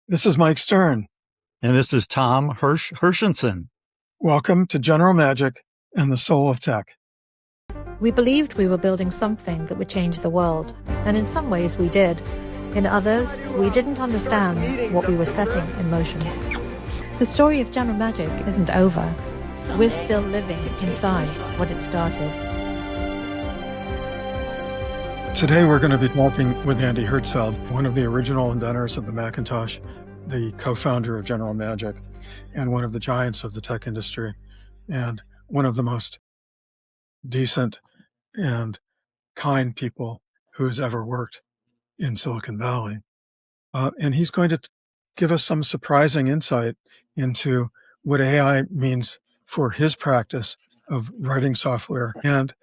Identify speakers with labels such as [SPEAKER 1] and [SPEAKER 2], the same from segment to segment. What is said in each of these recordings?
[SPEAKER 1] This is Mike Stern.
[SPEAKER 2] And this is Tom Hershenson.
[SPEAKER 1] Welcome to General Magic and the Soul of Tech.
[SPEAKER 3] We believed we were building something that would change the world, and in some ways we did. In others, we didn't understand what we were setting in motion. The story of General Magic isn't over. We're still living inside what it started.
[SPEAKER 1] Today we're going to be talking with Andy Hertzfeld, one of the original inventors of the Macintosh, the co-founder of General Magic, and one of the giants of the tech industry, and one of the most decent and kind people who's ever worked in Silicon Valley. And he's going to give us some surprising insight into what AI means for his practice of writing software and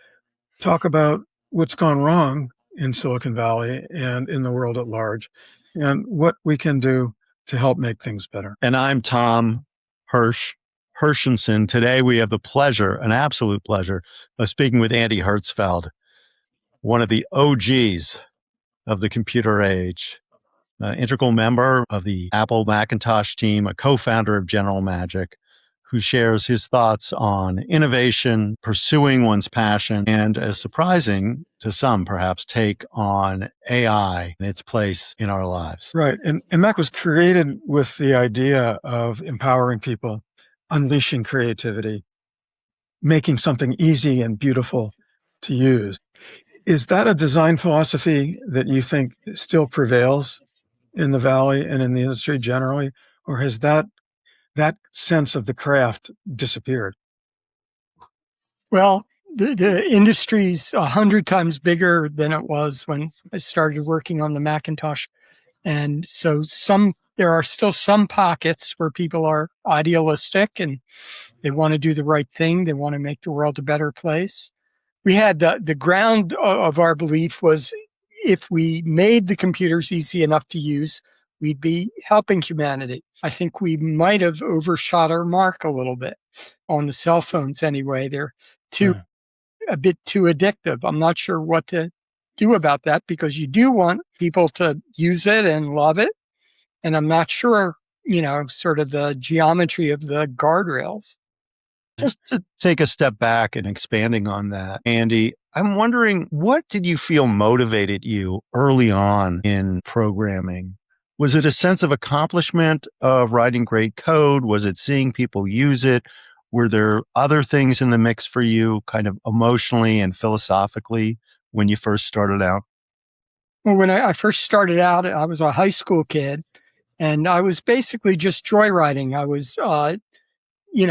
[SPEAKER 1] talk about what's gone wrong in Silicon Valley and in the world at large, and what we can do to help make things better.
[SPEAKER 2] And I'm Tom Hershenson. Today we have the pleasure, an absolute pleasure, of speaking with Andy Hertzfeld, one of the OGs of the computer age, an integral member of the Apple Macintosh team, a co-founder of General Magic, who shares his thoughts on innovation, pursuing one's passion, and, as surprising to some perhaps, take on AI and its place in our lives.
[SPEAKER 1] Right. And that was created with the idea of empowering people, unleashing creativity, making something easy and beautiful to use. Is that a design philosophy that you think still prevails in the Valley and in the industry generally, or has that sense of the craft disappeared?
[SPEAKER 4] Well, the industry's 100 times bigger than it was when I started working on the Macintosh. And so there are still some pockets where people are idealistic and they want to do the right thing. They want to make the world a better place. We had the ground of our belief was if we made the computers easy enough to use, we'd be helping humanity. I think we might have overshot our mark a little bit on the cell phones anyway. They're a bit too addictive. I'm not sure what to do about that because you do want people to use it and love it. And I'm not sure, sort of the geometry of the guardrails.
[SPEAKER 2] Just to take a step back and expanding on that, Andy, I'm wondering, what did you feel motivated you early on in programming? Was it a sense of accomplishment of writing great code? Was it seeing people use it? Were there other things in the mix for you kind of emotionally and philosophically when you first started out?
[SPEAKER 4] Well, when I first started out, I was a high school kid and I was basically just joyriding. I was,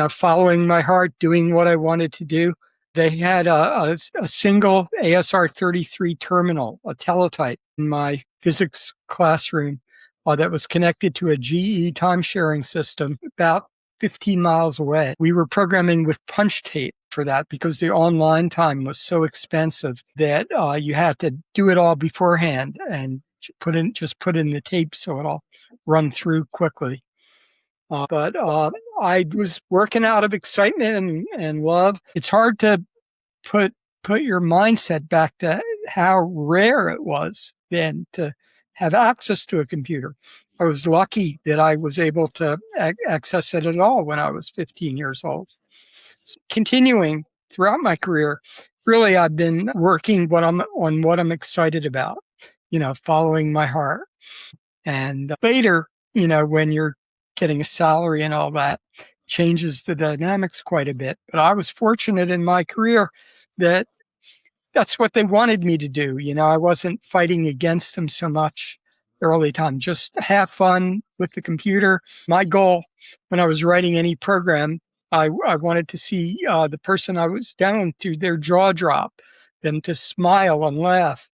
[SPEAKER 4] following my heart, doing what I wanted to do. They had a single ASR33 terminal, a teletype in my physics classroom. That was connected to a GE time-sharing system about 15 miles away. We were programming with punch tape for that because the online time was so expensive that you had to do it all beforehand and just put in the tape so it all run through quickly. But I was working out of excitement and love. It's hard to put your mindset back to how rare it was then to have access to a computer. I was lucky that I was able to access it at all when I was 15 years old. Continuing throughout my career, really I've been working on what I'm excited about, following my heart. And later, when you're getting a salary and all that, changes the dynamics quite a bit. But I was fortunate in my career that that's what they wanted me to do. I wasn't fighting against them so much early time, just have fun with the computer. My goal when I was writing any program, I wanted to see the person I was down to, their jaw drop, them to smile and laugh.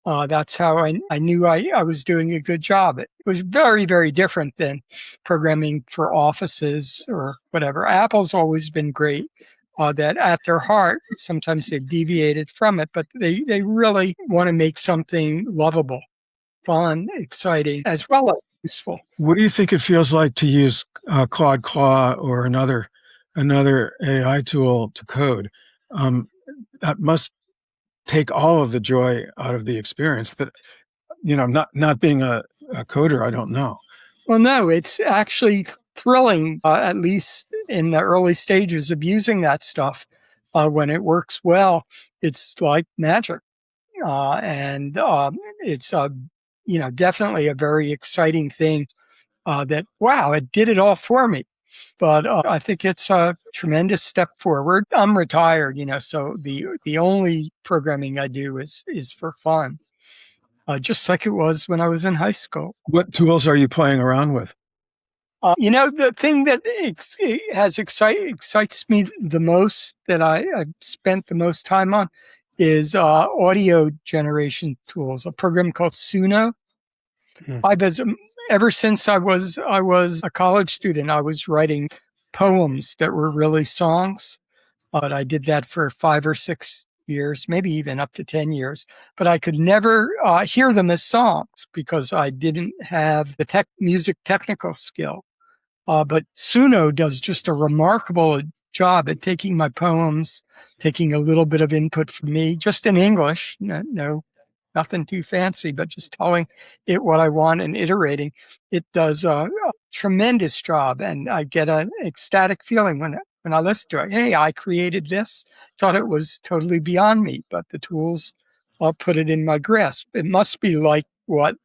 [SPEAKER 4] That's how I knew I was doing a good job. It was very, very different than programming for offices or whatever. Apple's always been great. That at their heart, sometimes they've deviated from it, but they really want to make something lovable, fun, exciting, as well as useful.
[SPEAKER 1] What do you think it feels like to use Claude or another AI tool to code? That must take all of the joy out of the experience. But not being a coder, I don't know.
[SPEAKER 4] Well, no, it's actually thrilling, at least in the early stages of using that stuff. When it works well, it's like magic. And it's, definitely a very exciting thing that, wow, it did it all for me. But I think it's a tremendous step forward. I'm retired, so the only programming I do is for fun, just like it was when I was in high school.
[SPEAKER 1] What tools are you playing around with?
[SPEAKER 4] The thing that excites me the most, that I've spent the most time on, is audio generation tools. A program called Suno. Ever since I was a college student, I was writing poems that were really songs. But I did that for 5 or 6 years, maybe even up to 10 years. But I could never hear them as songs because I didn't have the music technical skill. But Suno does just a remarkable job at taking my poems, taking a little bit of input from me, just in English, nothing too fancy, but just telling it what I want and iterating. It does a tremendous job, and I get an ecstatic feeling when I listen to it. Hey, I created this, thought it was totally beyond me, but the tools put it in my grasp. It must be like what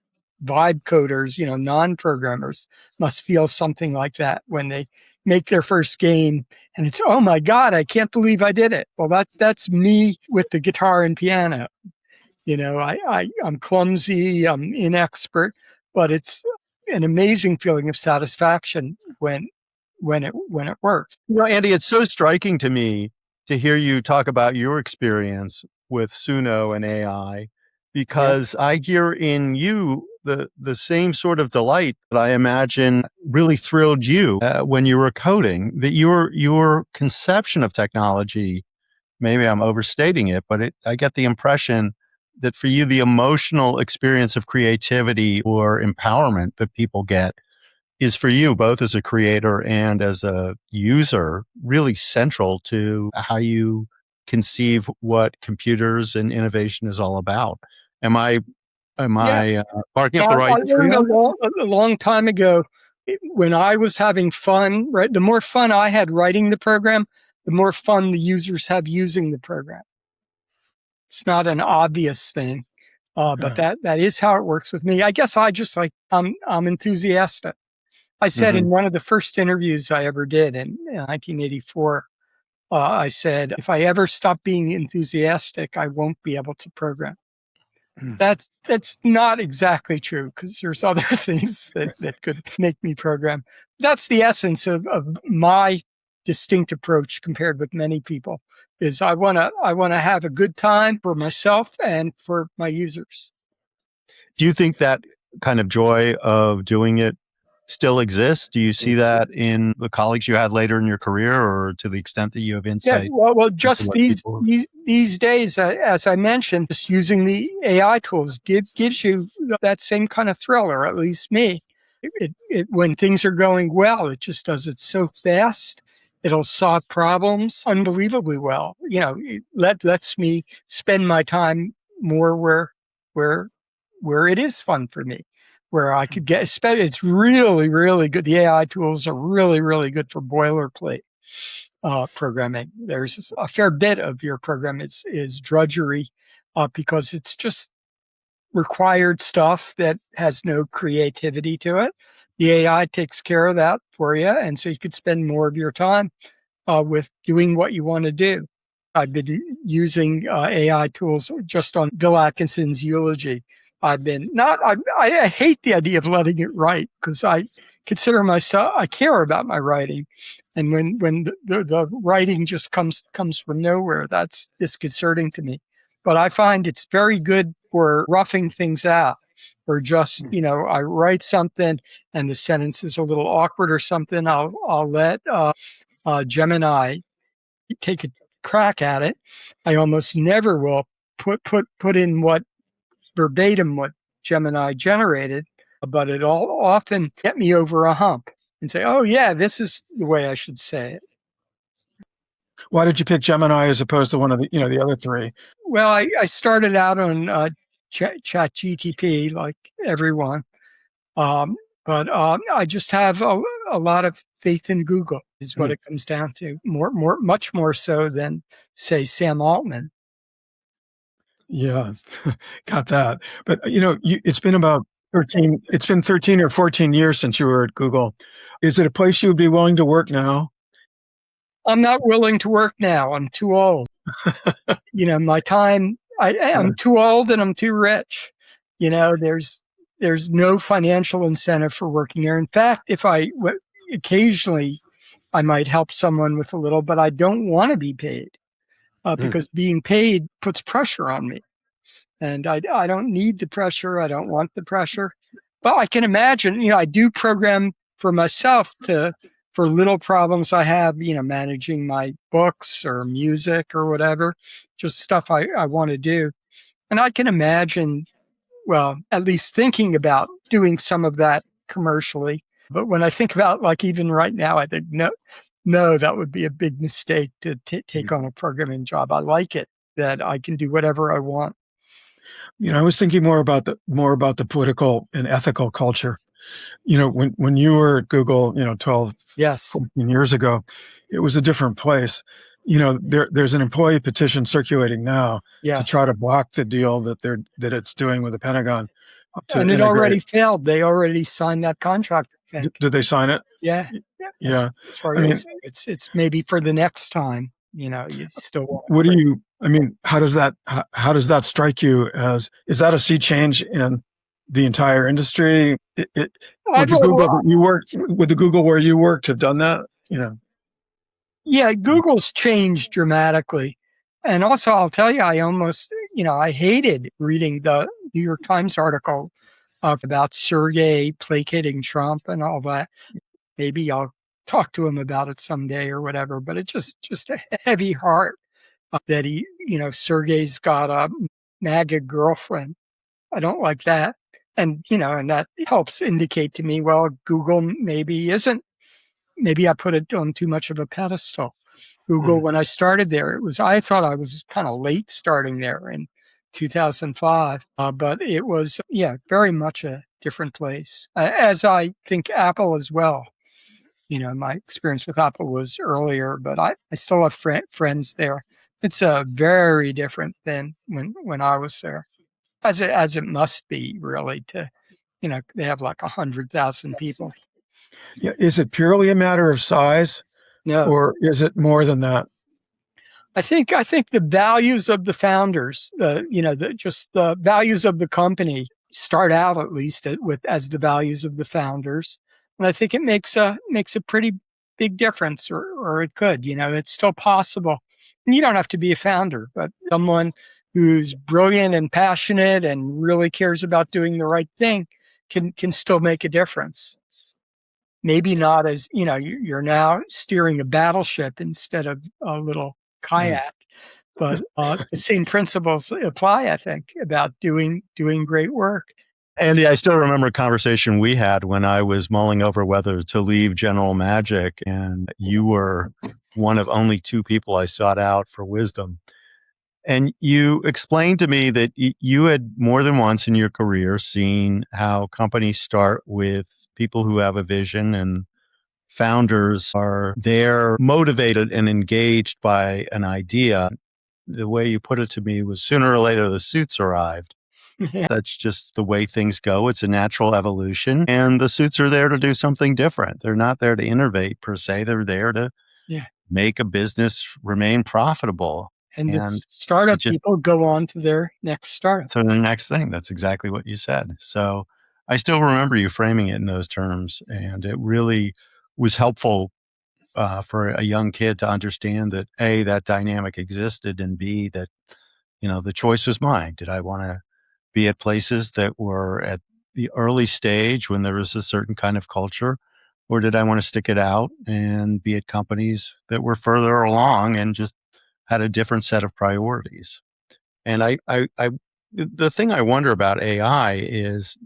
[SPEAKER 4] vibe coders, non-programmers must feel, something like that when they make their first game and it's, oh my God, I can't believe I did it. Well, that's me with the guitar and piano. I'm clumsy, I'm inexpert, but it's an amazing feeling of satisfaction when it works.
[SPEAKER 2] Andy, it's so striking to me to hear you talk about your experience with Suno and AI, because I hear in you the same sort of delight that I imagine really thrilled you when you were coding, that your conception of technology, maybe I'm overstating it, but I get the impression that for you, the emotional experience of creativity or empowerment that people get is, for you, both as a creator and as a user, really central to how you conceive what computers and innovation is all about. Am I barking up the right tree?
[SPEAKER 4] A long time ago, when I was having fun, right? The more fun I had writing the program, the more fun the users have using the program. It's not an obvious thing, but that is how it works with me. I guess I'm enthusiastic. I said in one of the first interviews I ever did in 1984, I said, if I ever stop being enthusiastic, I won't be able to program. That's not exactly true, because there's other things that could make me program. That's the essence of my distinct approach compared with many people, is I want to have a good time for myself and for my users.
[SPEAKER 2] Do you think that kind of joy of doing it still exists? Do you see that in the colleagues you had later in your career, or to the extent that you have insight?
[SPEAKER 4] Yeah, well, just these days, as I mentioned, just using the AI tools gives you that same kind of thrill, or at least me. When things are going well, it just does it so fast. It'll solve problems unbelievably well. It lets me spend my time more where it is fun for me, where I could get. It's really, really good. The AI tools are really, really good for boilerplate programming. There's a fair bit of your program is drudgery because it's just required stuff that has no creativity to it. The AI takes care of that for you, and so you could spend more of your time with doing what you want to do. I've been using AI tools just on Bill Atkinson's eulogy. I hate the idea of letting it write, because I consider myself, I care about my writing. And when the writing just comes from nowhere, that's disconcerting to me. But I find it's very good for roughing things out, or just, I write something and the sentence is a little awkward or something. I'll let Gemini take a crack at it. I almost never will put in verbatim what Gemini generated, but it all often get me over a hump and say, oh yeah, this is the way I should say it.
[SPEAKER 1] Why did you pick Gemini as opposed to one of the other three?
[SPEAKER 4] Well, I started out on ChatGPT, like everyone. But I just have a lot of faith in Google is what it comes down to, much more so than, say, Sam Altman.
[SPEAKER 1] Yeah, got that. But it's been about 13. It's been 13 or 14 years since you were at Google. Is it a place you would be willing to work now?
[SPEAKER 4] I'm not willing to work now. I'm too old. My time. I'm too old and I'm too rich. There's no financial incentive for working there. In fact, if occasionally I might help someone with a little, but I don't want to be paid because being paid puts pressure on me. And I don't need the pressure. I don't want the pressure. But I can imagine, I do program for myself for little problems I have, managing my books or music or whatever, just stuff I want to do. And I can imagine, well, at least thinking about doing some of that commercially. But when I think about, like, even right now, I think, no, that would be a big mistake to take on a programming job. I like it that I can do whatever I want.
[SPEAKER 1] I was thinking more about the political and ethical culture. When you were at Google, 12,
[SPEAKER 4] Yes.
[SPEAKER 1] 14 years ago, it was a different place. There's an employee petition circulating now to try to block the deal that it's doing with the Pentagon.
[SPEAKER 4] And it already failed. They already signed that contract, I think.
[SPEAKER 1] Did they sign it?
[SPEAKER 4] Yeah.
[SPEAKER 1] Yeah.
[SPEAKER 4] As far as it's maybe for the next time, you still want.
[SPEAKER 1] How does that strike you as, is that a sea change in the entire industry? Would the Google where you worked have done that?
[SPEAKER 4] Yeah, Google's changed dramatically. And also, I'll tell you, I almost, I hated reading the New York Times article about Sergey placating Trump and all that. Maybe I'll talk to him about it someday or whatever, but it's just a heavy heart that Sergey's got a MAGA girlfriend. I don't like that. And, and that helps indicate to me, well, Google maybe I put it on too much of a pedestal. Google, when I started there, I thought I was kind of late starting there in 2005, but it was, very much a different place, as I think Apple as well. My experience with Apple was earlier, but I still have friends there. It's very different than when I was there, as it must be, really, to, they have like 100,000 people.
[SPEAKER 1] Yeah. Is it purely a matter of size?
[SPEAKER 4] No.
[SPEAKER 1] Or is it more than that?
[SPEAKER 4] I think the values of the founders, just the values of the company start out at least as the values of the founders. And I think it makes a pretty big difference, or it could, it's still possible. And you don't have to be a founder, but someone who's brilliant and passionate and really cares about doing the right thing can still make a difference. Maybe not as, you're now steering a battleship instead of a little kayak, but the same principles apply, I think, about doing great work.
[SPEAKER 2] Andy, I still remember a conversation we had when I was mulling over whether to leave General Magic, and you were one of only two people I sought out for wisdom. And you explained to me that you had more than once in your career seen how companies start with people who have a vision, and founders are there motivated and engaged by an idea. The way you put it to me was, sooner or later the suits arrived.
[SPEAKER 4] Yeah.
[SPEAKER 2] That's just the way things go. It's a natural evolution, and the suits are there to do something different. They're not there to innovate per se. They're there to make a business remain profitable.
[SPEAKER 4] And the startup people go on to their next startup.
[SPEAKER 2] To the next thing. That's exactly what you said. So I still remember you framing it in those terms, and it really was helpful for a young kid to understand that A, that dynamic existed, and B, that, the choice was mine. Did I want to be at places that were at the early stage when there was a certain kind of culture, or did I want to stick it out and be at companies that were further along and just had a different set of priorities? And the thing I wonder about AI is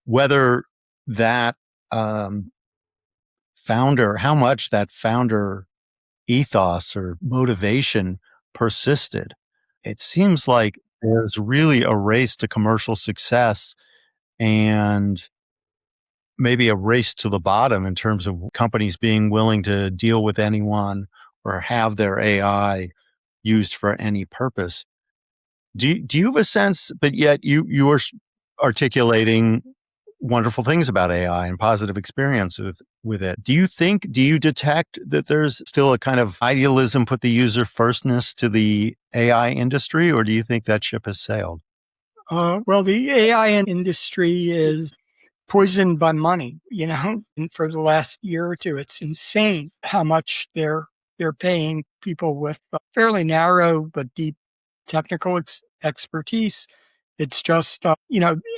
[SPEAKER 2] whether that how much that founder ethos or motivation persisted. It seems like there's really a race to commercial success, and maybe a race to the bottom in terms of companies being willing to deal with anyone or have their AI used for any purpose. Do you have a sense, but yet you are articulating wonderful things about AI and positive experiences with it. Do you detect that there's still a kind of idealism, put the user firstness to the AI industry, or do you think that ship has sailed?
[SPEAKER 4] Well, the AI industry is poisoned by money, and for the last year or two, it's insane how much they're paying people with fairly narrow but deep technical expertise. It's just,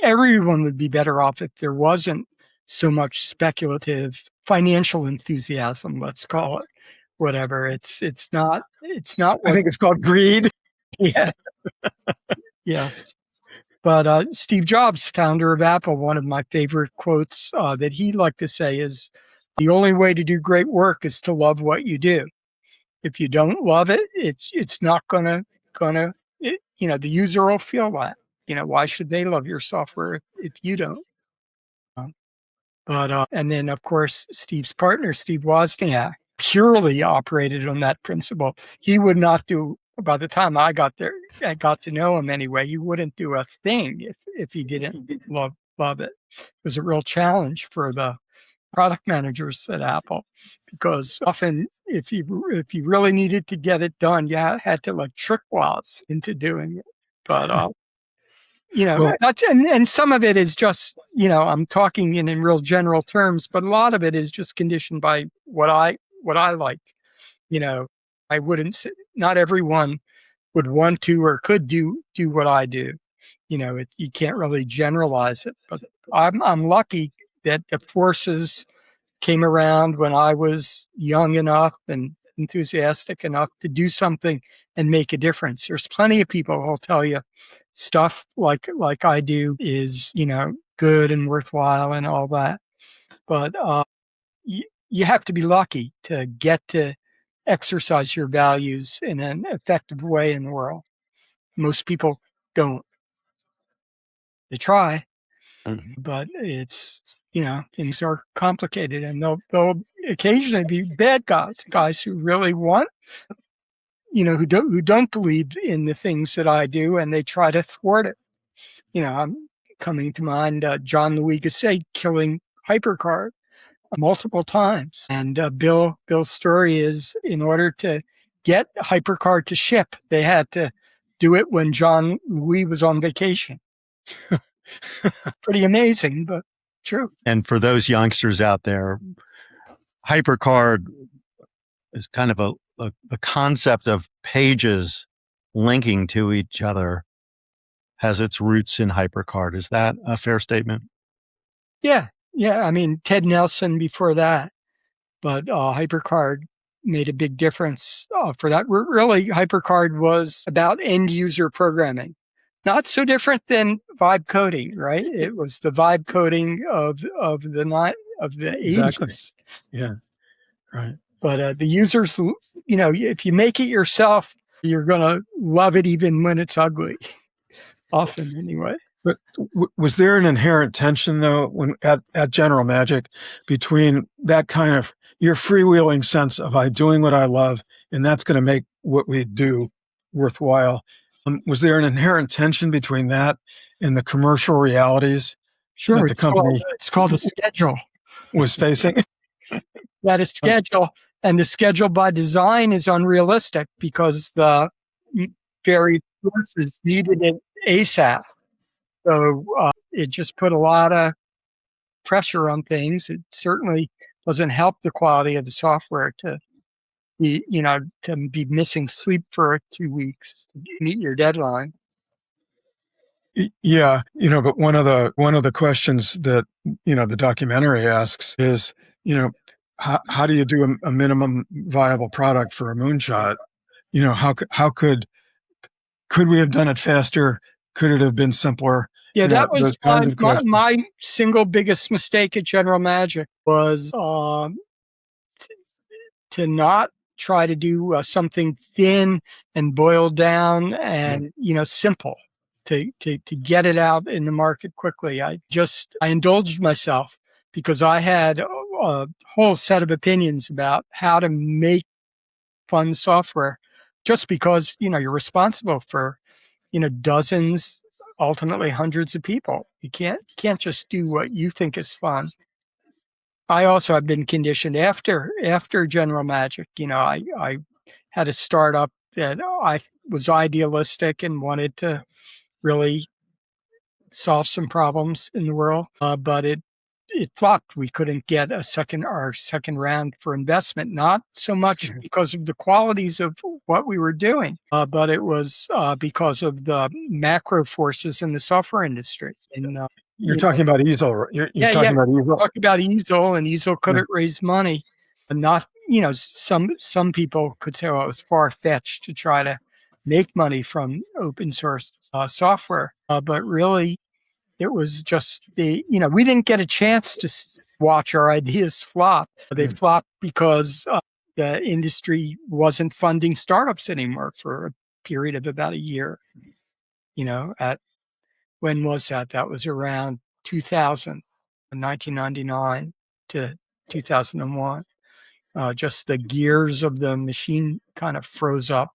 [SPEAKER 4] everyone would be better off if there wasn't so much speculative financial enthusiasm, let's call it, whatever. It's not
[SPEAKER 1] I think it's called greed.
[SPEAKER 4] yeah. Yes. But Steve Jobs, founder of Apple, one of my favorite quotes that he liked to say is, the only way to do great work is to love what you do. If you don't love it, it's not gonna, the user will feel that. Why should they love your software if you don't? And then of course, Steve's partner, Steve Wozniak, purely operated on that principle. He would not do, by the time I got there, I got to know him anyway, he wouldn't do a thing if he didn't love it. It was a real challenge for the product managers at Apple, because often if you really needed to get it done, you had to like trick Woz into doing it. But well, and some of it is just, I'm talking in real general terms, but a lot of it is just conditioned by what I like. I wouldn't, not everyone would want to or could do what I do. You can't really generalize it, but I'm lucky that the forces came around when I was young enough and enthusiastic enough to do something and make a difference. There's plenty of people who'll tell you stuff like I do is, good and worthwhile and all that. But you have to be lucky to get to exercise your values in an effective way in the world. Most people don't. They try, but it's, things are complicated, and they'll occasionally be bad guys who really want, who don't believe in the things that I do, and they try to thwart it. I'm coming to mind John Louis Gasset killing HyperCard multiple times. And Bill's story is, in order to get HyperCard to ship, they had to do it when John Louis was on vacation. Pretty amazing, but true.
[SPEAKER 2] And for those youngsters out there, HyperCard is kind of a concept of pages linking to each other, has its roots in HyperCard. Is that a fair statement?
[SPEAKER 4] Yeah. I mean, Ted Nelson before that, but HyperCard made a big difference for that. Really, HyperCard was about end user programming. Not so different than vibe coding, right? It was the vibe coding of the
[SPEAKER 1] Exactly.
[SPEAKER 4] ages.
[SPEAKER 1] Yeah, right.
[SPEAKER 4] But the users, if you make it yourself, you're going to love it even when it's ugly. Often, anyway.
[SPEAKER 1] But was there an inherent tension, though, when at General Magic, between that kind of your freewheeling sense of I doing what I love, and that's going to make what we do worthwhile? Was there an inherent tension between that and the commercial realities that the company
[SPEAKER 4] it's called a schedule
[SPEAKER 1] was facing?
[SPEAKER 4] That is schedule, and the schedule by design is unrealistic because the various sources needed it ASAP. So it just put a lot of pressure on things. It certainly doesn't help the quality of the software to be missing sleep for 2 weeks to meet your deadline.
[SPEAKER 1] Yeah, but one of the questions that the documentary asks is, how do you do a minimum viable product for a moonshot? How could we have done it faster? Could it have been simpler?
[SPEAKER 4] Yeah, that was my single biggest mistake at General Magic was to not try to do something thin and boiled down and simple to get it out in the market quickly. I indulged myself because I had a whole set of opinions about how to make fun software, just because, you're responsible for, dozens, ultimately hundreds of people. You can't just do what you think is fun. I also have been conditioned after General Magic. I had a startup that I was idealistic and wanted to really solve some problems in the world, but it flopped. We couldn't get our second round for investment, not so much because of the qualities of what we were doing, but it was because of the macro forces in the software industry. And
[SPEAKER 1] You're talking about Easel. You're talking about Easel.
[SPEAKER 4] Talk about Easel, and Easel couldn't raise money. And not, some people could say, well, it was far-fetched to try to make money from open source software. But really, it was just we didn't get a chance to watch our ideas flop. They flopped because the industry wasn't funding startups anymore for a period of about a year. When was that? That was around 2000, 1999 to 2001. Just the gears of the machine kind of froze up.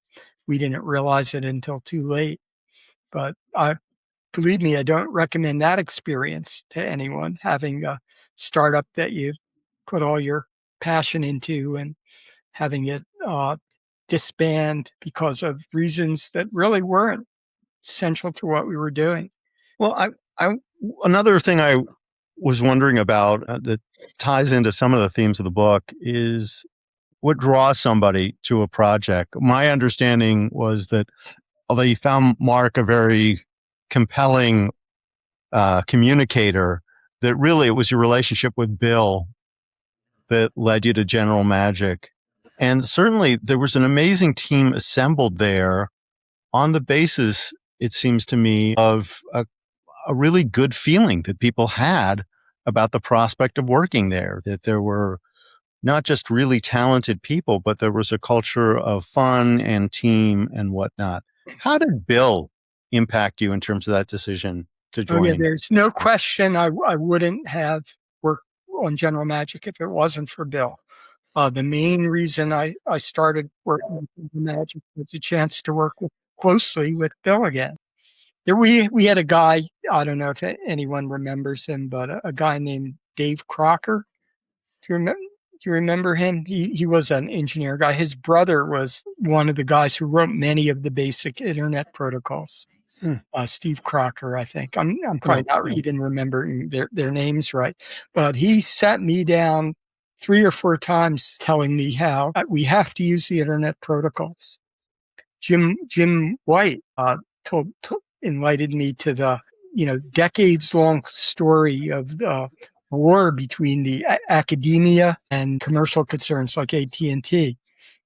[SPEAKER 4] We didn't realize it until too late. But believe me, I don't recommend that experience to anyone, having a startup that you put all your passion into and having it disband because of reasons that really weren't central to what we were doing.
[SPEAKER 2] Well, another thing I was wondering about that ties into some of the themes of the book is what draws somebody to a project. My understanding was that although you found Marc a very compelling communicator, that really it was your relationship with Bill that led you to General Magic. And certainly there was an amazing team assembled there on the basis, it seems to me, of a really good feeling that people had about the prospect of working there, that there were not just really talented people, but there was a culture of fun and team and whatnot. How did Bill impact you in terms of that decision to join?
[SPEAKER 4] There's no question I wouldn't have worked on General Magic if it wasn't for Bill. The main reason I started working on General Magic was a chance to work closely with Bill again. We had a guy, I don't know if anyone remembers him, but a guy named Dave Crocker. Do you remember him? He was an engineer guy. His brother was one of the guys who wrote many of the basic internet protocols. Steve Crocker, I think. I'm probably not even remembering their names right. But he sat me down 3 or 4 times telling me how we have to use the internet protocols. Jim White enlightened me to the decades-long story of the war between the academia and commercial concerns like AT&T.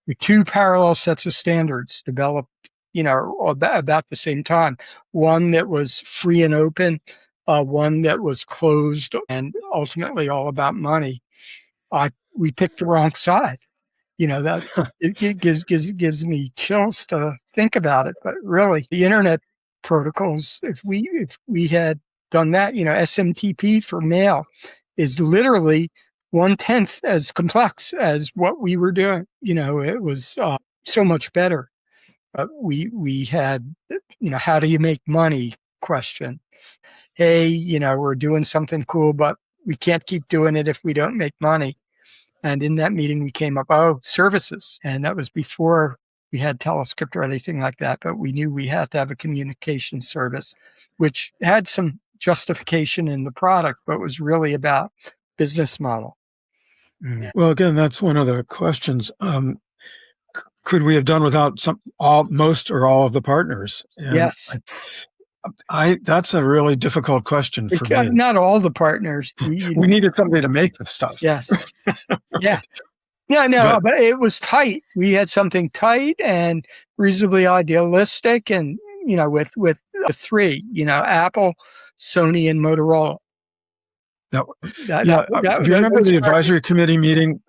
[SPEAKER 4] The 2 parallel sets of standards developed, about the same time. One that was free and open, one that was closed, and ultimately all about money. We picked the wrong side. That it gives me chills to think about it. But really, the internet protocols, if we had done that, SMTP for mail is literally 1/10 as complex as what we were doing. It was so much better. We had, how do you make money question. Hey, we're doing something cool, but we can't keep doing it if we don't make money. And in that meeting, we came up, services. And that was before we had Telescript or anything like that. But we knew we had to have a communication service, which had some justification in the product, but was really about business model.
[SPEAKER 1] Well, again, that's one of the questions. Could we have done without most or all of the partners? And
[SPEAKER 4] yes.
[SPEAKER 1] That's a really difficult question for me.
[SPEAKER 4] Not all the partners.
[SPEAKER 1] We needed somebody to make the stuff.
[SPEAKER 4] Yes. Yeah. But it was tight. We had something tight and reasonably idealistic, and with the 3, Apple, Sony, and Motorola.
[SPEAKER 1] Do you remember the advisory committee meeting?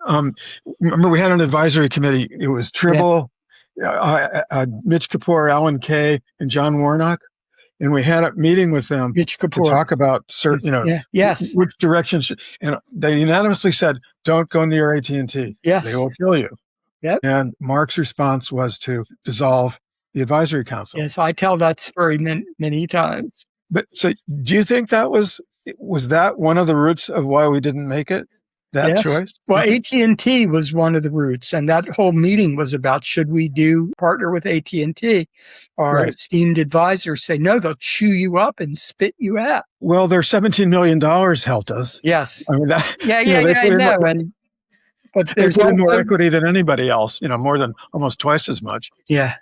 [SPEAKER 1] Remember we had an advisory committee. It was Tribble, Mitch Kapoor, Alan Kay, and John Warnock. and we had a meeting with them
[SPEAKER 4] Rich
[SPEAKER 1] to
[SPEAKER 4] Kapoor.
[SPEAKER 1] talk about certain,
[SPEAKER 4] Yes.
[SPEAKER 1] which directions, and they unanimously said, don't go near AT&T.
[SPEAKER 4] Yes.
[SPEAKER 1] They will kill you.
[SPEAKER 4] Yep.
[SPEAKER 1] And Marc's response was to dissolve the advisory council.
[SPEAKER 4] Yes, I tell that story many times.
[SPEAKER 1] But so do you think that was that one of the roots of why we didn't make it? That choice?
[SPEAKER 4] Well, AT&T was one of the roots, and that whole meeting was about, should we partner with AT&T? Our esteemed advisors say, no, they'll chew you up and spit you out.
[SPEAKER 1] Well, their $17 million helped us.
[SPEAKER 4] Yes.
[SPEAKER 1] I mean, that,
[SPEAKER 4] I know. But
[SPEAKER 1] there's more equity than anybody else, more than almost twice as much.
[SPEAKER 4] Yeah.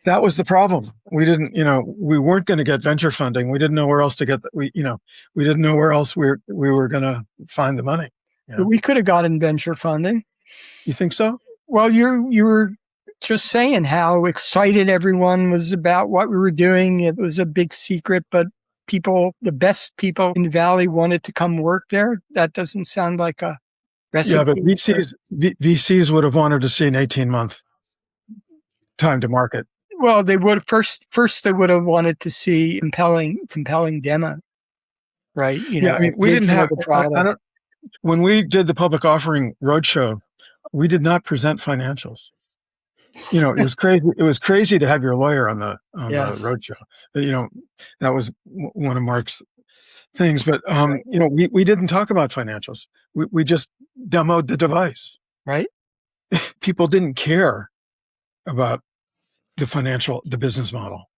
[SPEAKER 1] That was the problem. We didn't, we weren't going to get venture funding. We didn't know where else to get we didn't know where else we were going to find the money.
[SPEAKER 4] We could have gotten venture funding.
[SPEAKER 1] You think so?
[SPEAKER 4] Well, you were just saying how excited everyone was about what we were doing. It was a big secret, but the best people in the Valley wanted to come work there. That doesn't sound like a recipe.
[SPEAKER 1] Yeah, but VCs would have wanted to see an 18-month time to market.
[SPEAKER 4] Well, they would first they would have wanted to see compelling demo, right?
[SPEAKER 1] We didn't have the product. When we did the public offering roadshow, we did not present financials. It was crazy. It was crazy to have your lawyer on the roadshow. But, that was one of Marc's things. But we didn't talk about financials. We just demoed the device.
[SPEAKER 4] Right.
[SPEAKER 1] People didn't care about the business model,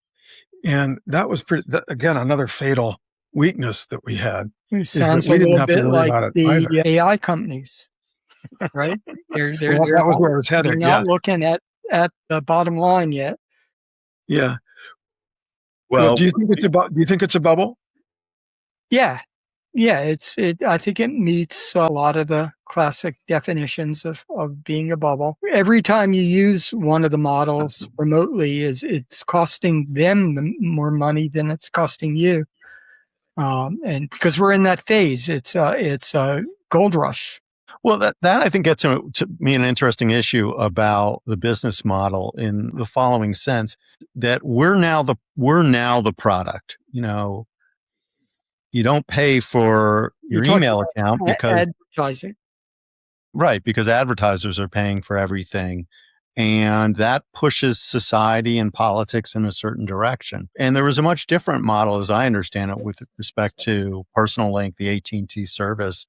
[SPEAKER 1] and that was again another fatal weakness that we had.
[SPEAKER 4] It sounds a little bit like the AI companies, right?
[SPEAKER 1] That was where it was headed.
[SPEAKER 4] They're not looking at the bottom line yet.
[SPEAKER 1] Yeah.
[SPEAKER 2] Well,
[SPEAKER 1] do you think it's a bubble?
[SPEAKER 4] Yeah. Yeah, I think it meets a lot of the classic definitions of being a bubble. Every time you use one of the models remotely, it's costing them more money than it's costing you. And because we're in that phase, it's a gold rush.
[SPEAKER 2] Well, that I think gets to me an interesting issue about the business model in the following sense, that we're now the product. You don't pay for your email account because
[SPEAKER 4] advertising.
[SPEAKER 2] Right, because advertisers are paying for everything. And that pushes society and politics in a certain direction. And there was a much different model, as I understand it, with respect to Personal Link, the AT&T service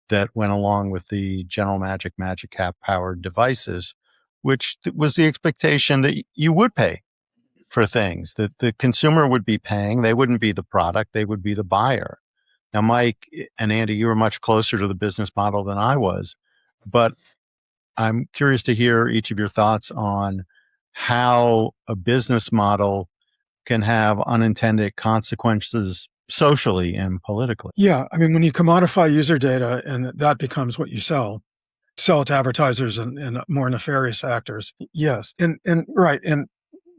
[SPEAKER 2] that went along with the General Magic Cap powered devices, which was the expectation that you would pay for things, that the consumer would be paying. They wouldn't be the product, they would be the buyer. Now, Mike and Andy, you were much closer to the business model than I was, but I'm curious to hear each of your thoughts on how a business model can have unintended consequences socially and politically.
[SPEAKER 1] Yeah. I mean, when you commodify user data and that becomes what you sell it to advertisers and more nefarious actors. Yes.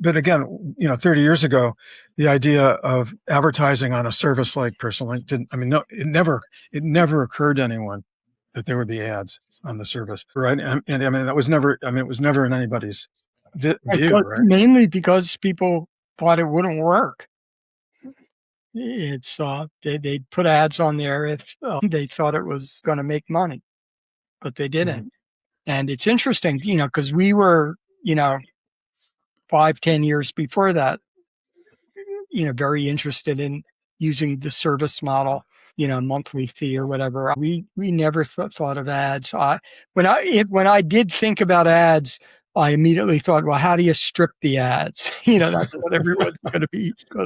[SPEAKER 1] But again, 30 years ago, the idea of advertising on a service like Personal Link it never occurred to anyone that there would be ads on the service, right? And that was never, it was never in anybody's view, right?
[SPEAKER 4] Mainly because people thought it wouldn't work. It's they'd put ads on there if they thought it was going to make money, but they didn't. Mm-hmm. And it's interesting, because we were, 5-10 years before that, very interested in using the service model, monthly fee or whatever. We never thought of ads. When I did think about ads, I immediately thought, well, how do you strip the ads? That's what everyone's going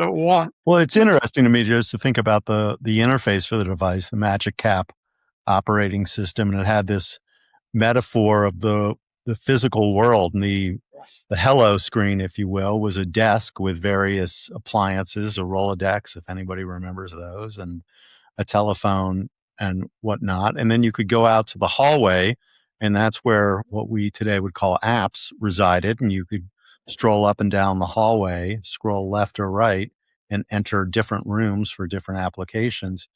[SPEAKER 4] to want.
[SPEAKER 2] Well, it's interesting to me just to think about the interface for the device, the Magic Cap operating system, and it had this metaphor of the physical world, and the hello screen, if you will, was a desk with various appliances, a Rolodex, if anybody remembers those, and a telephone and whatnot. And then you could go out to the hallway, and that's where what we today would call apps resided. And you could stroll up and down the hallway, scroll left or right, and enter different rooms for different applications.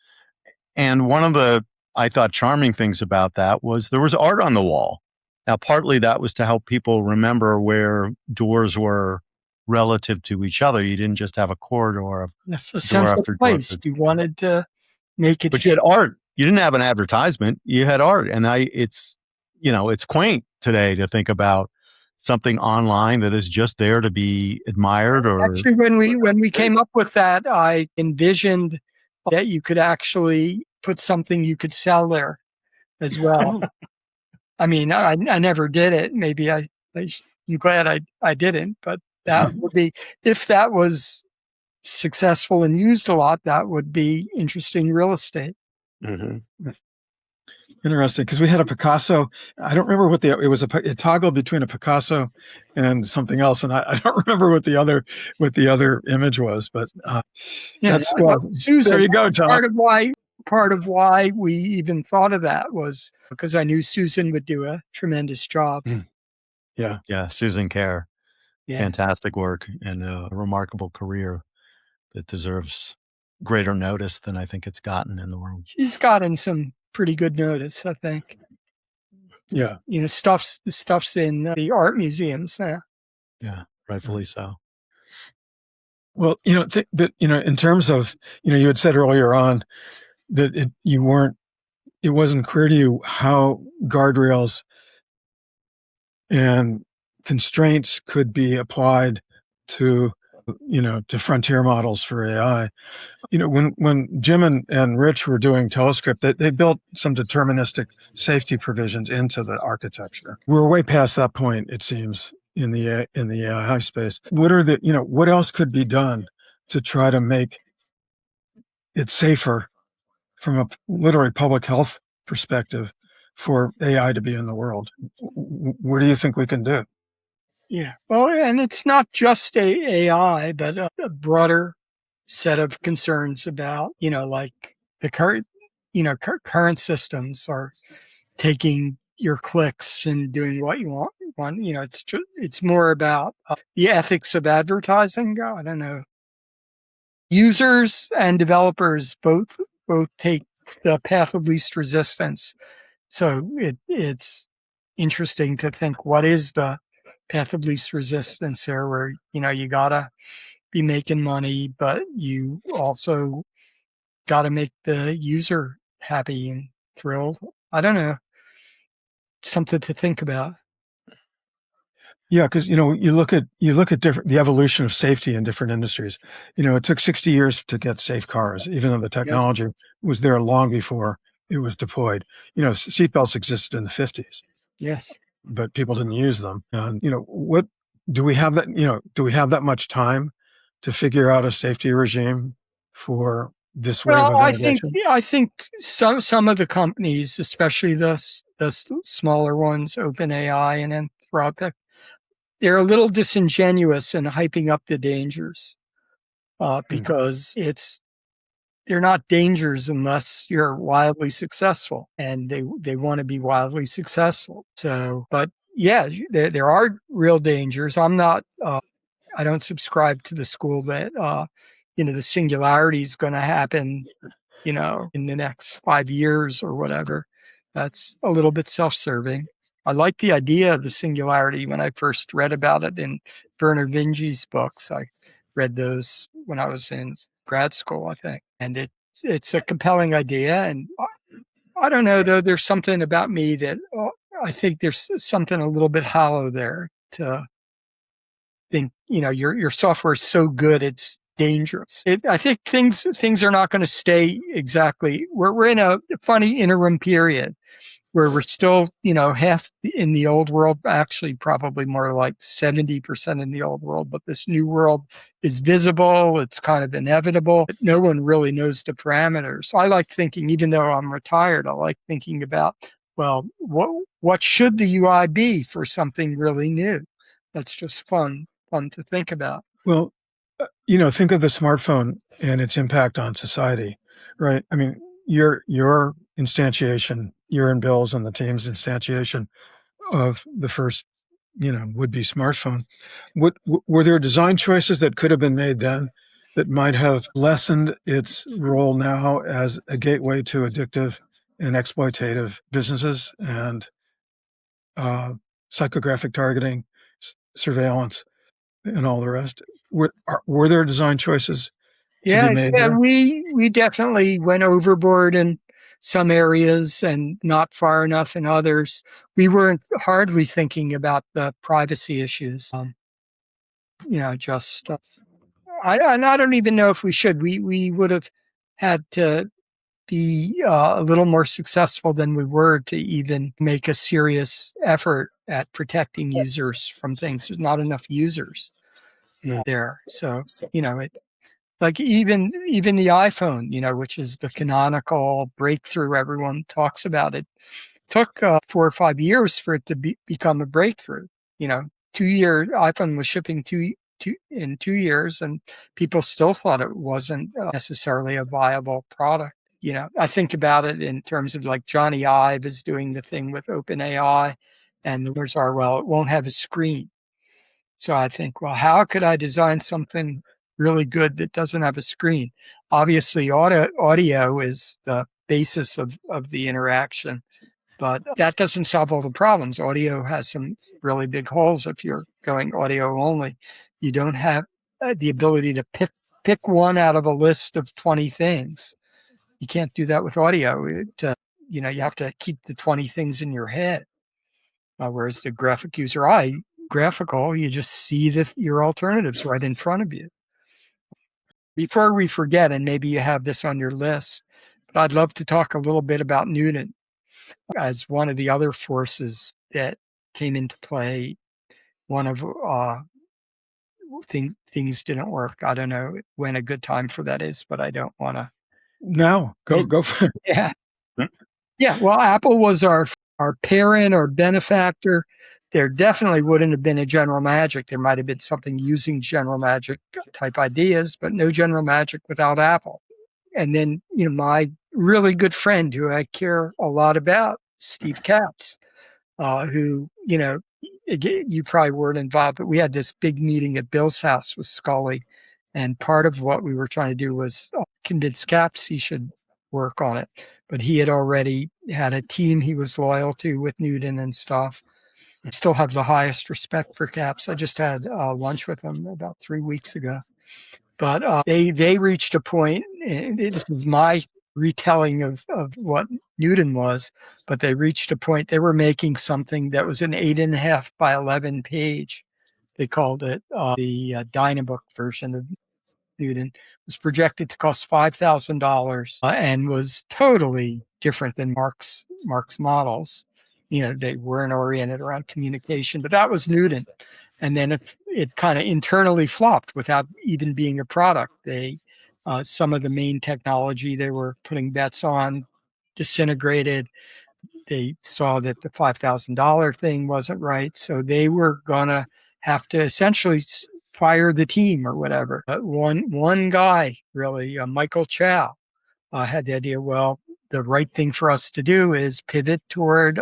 [SPEAKER 2] And one of the, I thought, charming things about that was there was art on the wall. Now, partly that was to help people remember where doors were relative to each other. You didn't just have a corridor of
[SPEAKER 4] That's a
[SPEAKER 2] door
[SPEAKER 4] sense of
[SPEAKER 2] after door.
[SPEAKER 4] place. You wanted to make it.
[SPEAKER 2] But you had art. You didn't have an advertisement. You had art. And it's quaint today to think about something online that is just there to be admired. Or
[SPEAKER 4] actually, when we came up with that, I envisioned that you could actually put something you could sell there as well. I mean, I never did it. Maybe I'm glad I didn't, but that would be, if that was successful and used a lot, that would be interesting real estate.
[SPEAKER 2] Mm-hmm.
[SPEAKER 1] Interesting, because we had a Picasso. I don't remember what it toggled between a Picasso and something else, and I don't remember what the other image was. But
[SPEAKER 4] Susan,
[SPEAKER 1] there you go, Tom.
[SPEAKER 4] Part of why we even thought of that was because I knew Susan would do a tremendous job.
[SPEAKER 2] Yeah, Susan Kerr, fantastic work and a remarkable career that deserves greater notice than I think it's gotten in the world.
[SPEAKER 4] She's gotten some pretty good notice, I think.
[SPEAKER 1] Yeah.
[SPEAKER 4] The stuff's in the art museums now.
[SPEAKER 2] Yeah, rightfully so.
[SPEAKER 1] Well, but in terms of, you had said earlier on that it wasn't clear to you how guardrails and constraints could be applied to frontier models for AI. When Jim and Rich were doing Telescript, they built some deterministic safety provisions into the architecture. We're way past that point, it seems, in the AI space. What else could be done to try to make it safer from a literally public health perspective for AI to be in the world? What do you think we can do?
[SPEAKER 4] Yeah. Well, and it's not just AI, but a broader set of concerns about, like the current systems are taking your clicks and doing what you want. It's more about the ethics of advertising. I don't know. Users and developers both take the path of least resistance. So it's interesting to think, what is the path of least resistance here, where, you gotta be making money, but you also gotta make the user happy and thrilled. I don't know. Something to think about.
[SPEAKER 1] Yeah, because you look at the evolution of safety in different industries. It took 60 years to get safe cars, even though the technology was there long before it was deployed. Seatbelts existed in the 50s.
[SPEAKER 4] Yes,
[SPEAKER 1] but people didn't use them. And what do we have that? Do we have that much time to figure out a safety regime for this wave of innovation?
[SPEAKER 4] I think some of the companies, especially the smaller ones, OpenAI and Anthropic, they're a little disingenuous in hyping up the dangers because they're not dangers unless you're wildly successful, and they want to be wildly successful. So, but yeah, there are real dangers. I don't subscribe to the school that, the singularity is going to happen, in the next 5 years or whatever. That's a little bit self-serving. I like the idea of the singularity when I first read about it in Werner Vinge's books. I read those when I was in grad school, I think. And it's a compelling idea. And I don't know, though, there's something about me that I think there's something a little bit hollow there to think, your software is so good, it's dangerous. I think things are not going to stay exactly. We're in a funny interim period where we're still, half in the old world, actually probably more like 70% in the old world, but this new world is visible. It's kind of inevitable. But no one really knows the parameters. So I like thinking, even though I'm retired, I like thinking about, well, what should the UI be for something really new? That's just fun to think about.
[SPEAKER 1] Well, think of the smartphone and its impact on society, right? I mean, your instantiation, your and Bill's and the team's instantiation of the first, would-be smartphone. Were there design choices that could have been made then that might have lessened its role now as a gateway to addictive and exploitative businesses and psychographic targeting, surveillance? and all the rest. Were there design choices to be
[SPEAKER 4] Yeah,
[SPEAKER 1] made
[SPEAKER 4] yeah,
[SPEAKER 1] there?
[SPEAKER 4] we definitely went overboard in some areas and not far enough in others. We weren't hardly thinking about the privacy issues. Just I don't even know if we should. We would have had to be a little more successful than we were to even make a serious effort at protecting users from things. There's not enough users there, so like even the iPhone, which is the canonical breakthrough everyone talks about. It took 4 or 5 years for it to become a breakthrough. 2 year iPhone was shipping in 2 years, and people still thought it wasn't necessarily a viable product. I think about it in terms of like Johnny Ive is doing the thing with OpenAI, and the rumors are, well, it won't have a screen. So I think, well, how could I design something really good that doesn't have a screen? Obviously, audio is the basis of the interaction, but that doesn't solve all the problems. Audio has some really big holes if you're going audio only. You don't have the ability to pick one out of a list of 20 things. You can't do that with audio. You have to keep the 20 things in your head. Whereas the graphical, you just see your alternatives right in front of you. Before we forget, and maybe you have this on your list, but I'd love to talk a little bit about Newton as one of the other forces that came into play. One of things didn't work. I don't know when a good time for that is, but I don't want to.
[SPEAKER 1] No, go for it.
[SPEAKER 4] Yeah. Yeah. Well, Apple was our parent or benefactor. There definitely wouldn't have been a General Magic. There might have been something using General Magic type ideas, but no General Magic without Apple. And then, my really good friend who I care a lot about, Steve Capps, who, you probably weren't involved, but we had this big meeting at Bill's house with Sculley. And part of what we were trying to do was convince Capps he should work on it. But he had already had a team he was loyal to with Newton and stuff. I still have the highest respect for Capps. I just had lunch with him about 3 weeks ago. But they reached a point, and this was my retelling of what Newton was, but they reached a point, they were making something that was an 8.5 by 11 page. They called it the Dynabook version of Newton. It was projected to cost $5,000 and was totally different than Marc's models. They weren't oriented around communication, but that was Newton. And then it kind of internally flopped without even being a product. Some of the main technology they were putting bets on disintegrated. They saw that the $5,000 thing wasn't right. So they were going to have to essentially fire the team or whatever. But one guy, really, Michael Chow, had the idea, well, the right thing for us to do is pivot toward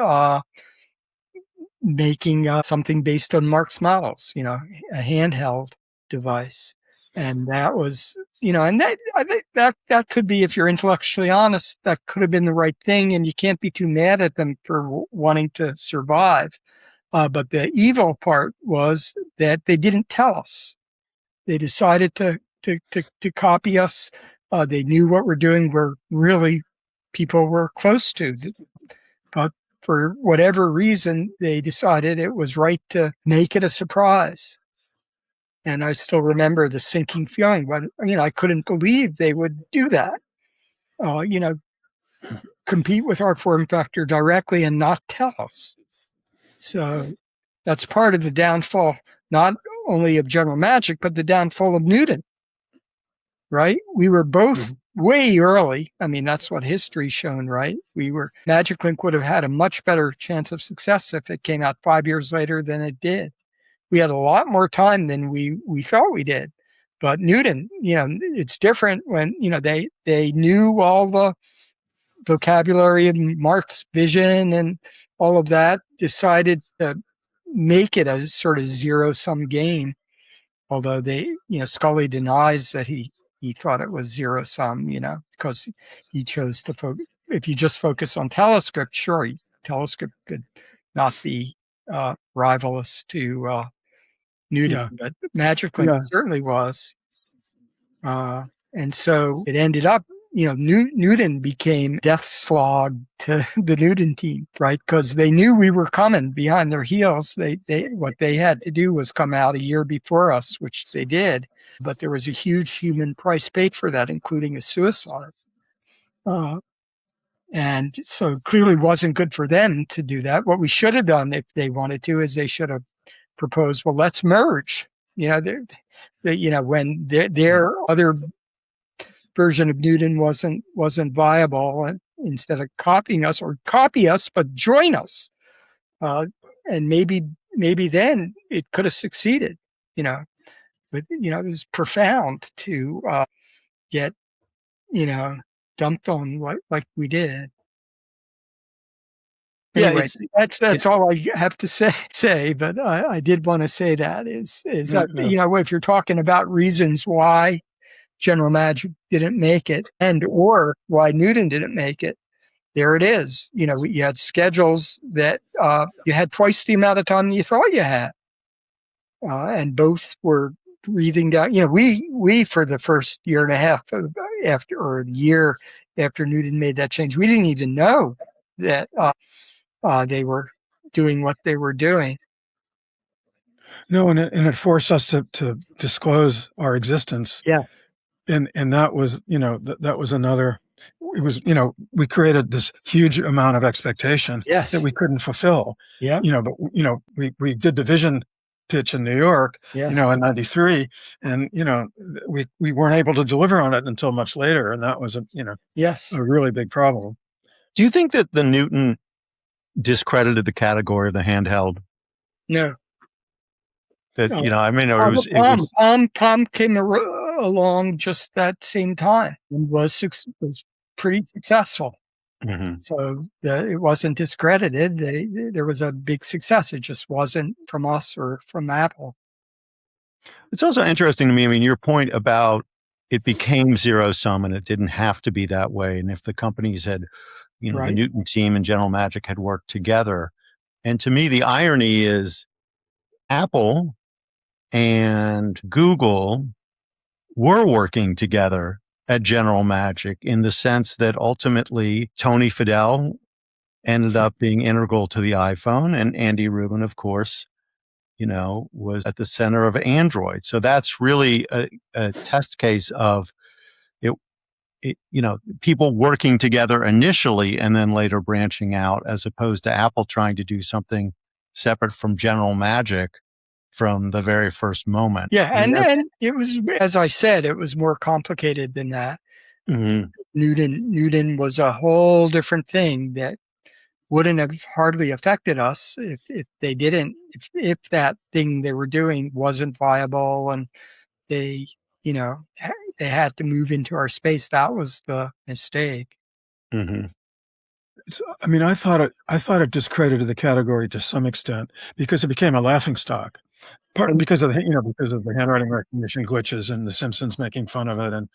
[SPEAKER 4] making something based on Marc's models, a handheld device. And that was, and I think that could be, if you're intellectually honest, that could have been the right thing, and you can't be too mad at them for wanting to survive. But the evil part was that they didn't tell us. They decided to copy us. They knew what we're doing. We're really people we're close to, but for whatever reason, they decided it was right to make it a surprise. And I still remember the sinking feeling, but I couldn't believe they would do that. Compete with our form factor directly and not tell us. So that's part of the downfall, not only of General Magic, but the downfall of Newton. Right? We were both way early. I mean, that's what history's shown, right? Magic Link would have had a much better chance of success if it came out 5 years later than it did. We had a lot more time than we thought we did. But Newton, it's different when, they knew all the vocabulary of Marc's vision and all of that, decided to make it a sort of zero-sum game. Although Sculley denies that he thought it was zero-sum, because he chose to focus. If you just focus on Telescript, sure, Telescript could not be rivalous to Newton,
[SPEAKER 1] Yeah.
[SPEAKER 4] but Magically
[SPEAKER 1] Yeah.
[SPEAKER 4] certainly was. And so it ended up, Newton became death slog to the Newton team, right? Because they knew we were coming behind their heels. What they had to do was come out a year before us, which they did. But there was a huge human price paid for that, including a suicide. And so it clearly wasn't good for them to do that. What we should have done if they wanted to is they should have proposed, well, let's merge. When their other version of Newton wasn't viable, and instead of copying us or copy us, but join us, and maybe then it could have succeeded. But it was profound to get dumped on like we did. Anyway, that's all I have to say. But I did want to say that is that if you're talking about reasons why General Magic didn't make it and or why Newton didn't make it, there it is. You had schedules that you had twice the amount of time you thought you had, and both were breathing down. We for the first year and a half year after Newton made that change, we didn't even know that they were doing what they were doing.
[SPEAKER 1] No, and it forced us to disclose our existence.
[SPEAKER 4] Yeah.
[SPEAKER 1] And that was, that was another, it was, we created this huge amount of expectation that we couldn't fulfill.
[SPEAKER 4] Yeah.
[SPEAKER 1] But, we did the vision pitch in New York, in 93, and, we weren't able to deliver on it until much later. And that was a really big problem.
[SPEAKER 2] Do you think that the Newton discredited the category of the handheld?
[SPEAKER 4] No.
[SPEAKER 2] That, it was
[SPEAKER 4] Palm came along just that same time and was pretty successful.
[SPEAKER 2] Mm-hmm.
[SPEAKER 4] So it wasn't discredited. There was a big success. It just wasn't from us or from Apple.
[SPEAKER 2] It's also interesting to me. I mean, your point about it became zero sum and it didn't have to be that way. And if the companies had, the Newton team and General Magic had worked together. And to me, the irony is Apple and Google were working together at General Magic in the sense that ultimately Tony Fadell ended up being integral to the iPhone, and Andy Rubin, of course, was at the center of Android. So that's really a test case of people working together initially and then later branching out, as opposed to Apple trying to do something separate from General Magic from the very first moment.
[SPEAKER 4] Yeah, and then it was, as I said, it was more complicated than that.
[SPEAKER 2] Mm-hmm.
[SPEAKER 4] Newton was a whole different thing that wouldn't have hardly affected us if they didn't, if that thing they were doing wasn't viable and they had to move into our space. That was the mistake.
[SPEAKER 2] Mm-hmm.
[SPEAKER 1] I thought it discredited the category to some extent because it became a laughingstock. Partly because of the handwriting recognition glitches and the Simpsons making fun of it, and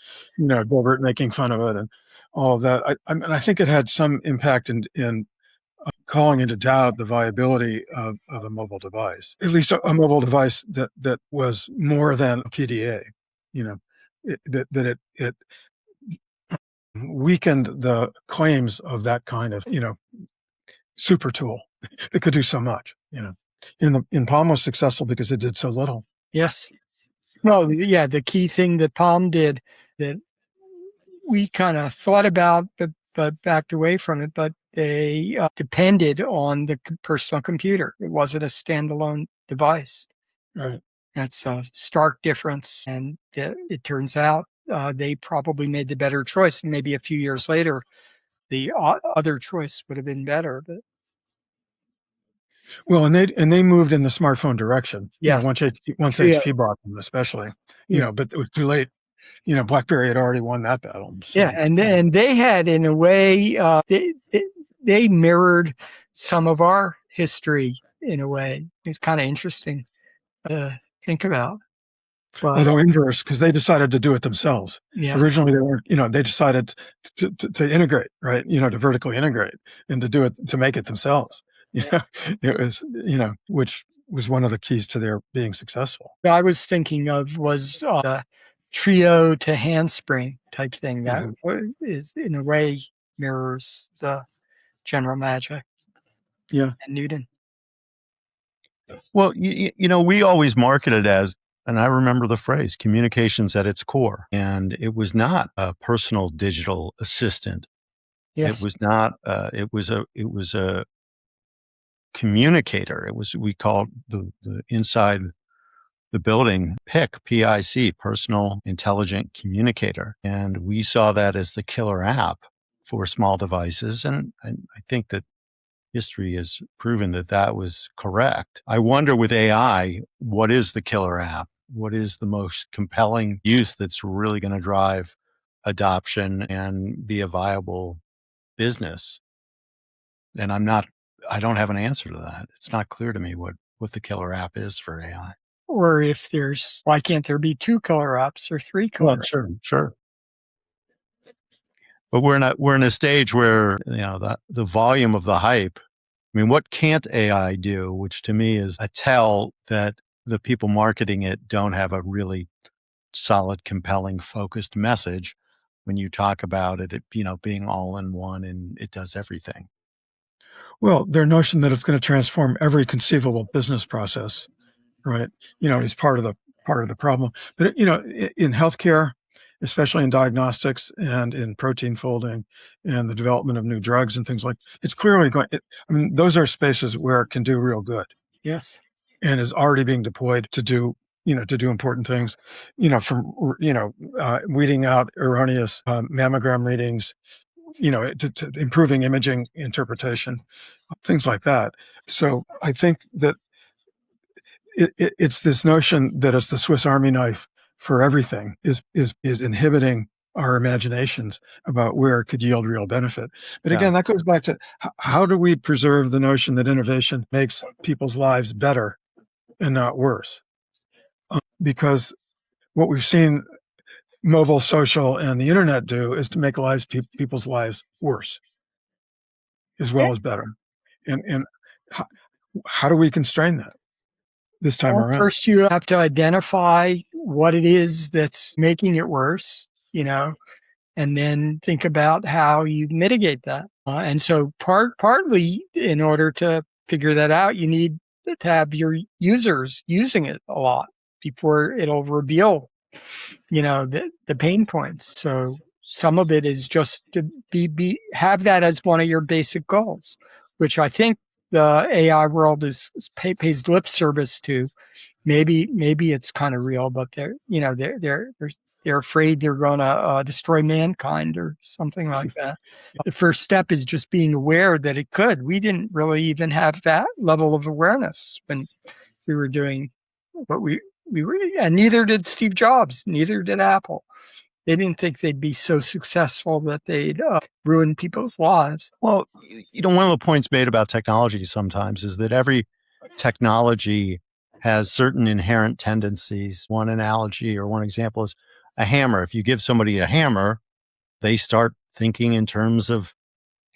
[SPEAKER 1] Gilbert making fun of it, and all of that. I think it had some impact in calling into doubt the viability of a mobile device, at least a mobile device that was more than a PDA. It weakened the claims of that kind of super tool. It could do so much. In Palm was successful because it did so little.
[SPEAKER 4] Yes. Well, yeah, the key thing that Palm did that we kind of thought about, but backed away from it, but they depended on the personal computer. It wasn't a standalone device.
[SPEAKER 1] Right.
[SPEAKER 4] That's a stark difference. And it turns out they probably made the better choice. Maybe a few years later, the other choice would have been better. But
[SPEAKER 1] well, and they moved in the smartphone direction.
[SPEAKER 4] Yes.
[SPEAKER 1] Once HP bought them, especially. But it was too late. BlackBerry had already won that battle. So.
[SPEAKER 4] Yeah, and they had, in a way, they mirrored some of our history in a way. It's kind of interesting to think about. But,
[SPEAKER 1] although inverse, because they decided to do it themselves.
[SPEAKER 4] Yes.
[SPEAKER 1] Originally, they weren't. They decided to integrate, right? To vertically integrate and to do it, to make it themselves. It was, which was one of the keys to their being successful.
[SPEAKER 4] What I was thinking of was the trio to handspring type thing that is, in a way, mirrors the general magic.
[SPEAKER 1] Yeah.
[SPEAKER 4] And Newton.
[SPEAKER 2] Well, we always market it as, and I remember the phrase, communications at its core. And it was not a personal digital assistant.
[SPEAKER 4] Yes.
[SPEAKER 2] It was not, it was a communicator. We called the inside the building PIC, personal intelligent communicator. And we saw that as the killer app for small devices. And I think that history has proven that that was correct. I wonder with AI, what is the killer app? What is the most compelling use that's really going to drive adoption and be a viable business? And I don't have an answer to that. It's not clear to me what the killer app is for AI.
[SPEAKER 4] Or if why can't there be 2 killer apps or 3 killer apps?
[SPEAKER 2] Sure. But we're in a stage where, the volume of the hype. I mean, what can't AI do, which to me is a tell that the people marketing it don't have a really solid, compelling, focused message when you talk about it, being all in one and it does everything.
[SPEAKER 1] Well, their notion that it's going to transform every conceivable business process, right? Is part of the problem. But in healthcare, especially in diagnostics and in protein folding and the development of new drugs and things it's clearly going. Those are spaces where it can do real good.
[SPEAKER 4] Yes,
[SPEAKER 1] and is already being deployed to do important things. From weeding out erroneous mammogram readings, to improving imaging interpretation, things like that. So I think that it's this notion that it's the Swiss Army knife for everything is inhibiting our imaginations about where it could yield real benefit. But again, that goes back to how do we preserve the notion that innovation makes people's lives better and not worse? Because what we've seen mobile, social, and the internet do is to make people's lives worse as well as better. And how do we constrain that this time around?
[SPEAKER 4] First, you have to identify what it is that's making it worse, and then think about how you mitigate that. And so partly in order to figure that out, you need to have your users using it a lot before it'll reveal, the pain points. So some of it is just to have that as one of your basic goals, which I think the AI world pays lip service to. Maybe it's kind of real, but they're afraid they're going to destroy mankind or something like that. The first step is just being aware that it could. We didn't really even have that level of awareness when we were doing what we were, and neither did Steve Jobs, neither did Apple. They didn't think they'd be so successful that they'd ruin people's lives.
[SPEAKER 2] Well, one of the points made about technology sometimes is that every technology has certain inherent tendencies. One analogy or one example is a hammer. If you give somebody a hammer, they start thinking in terms of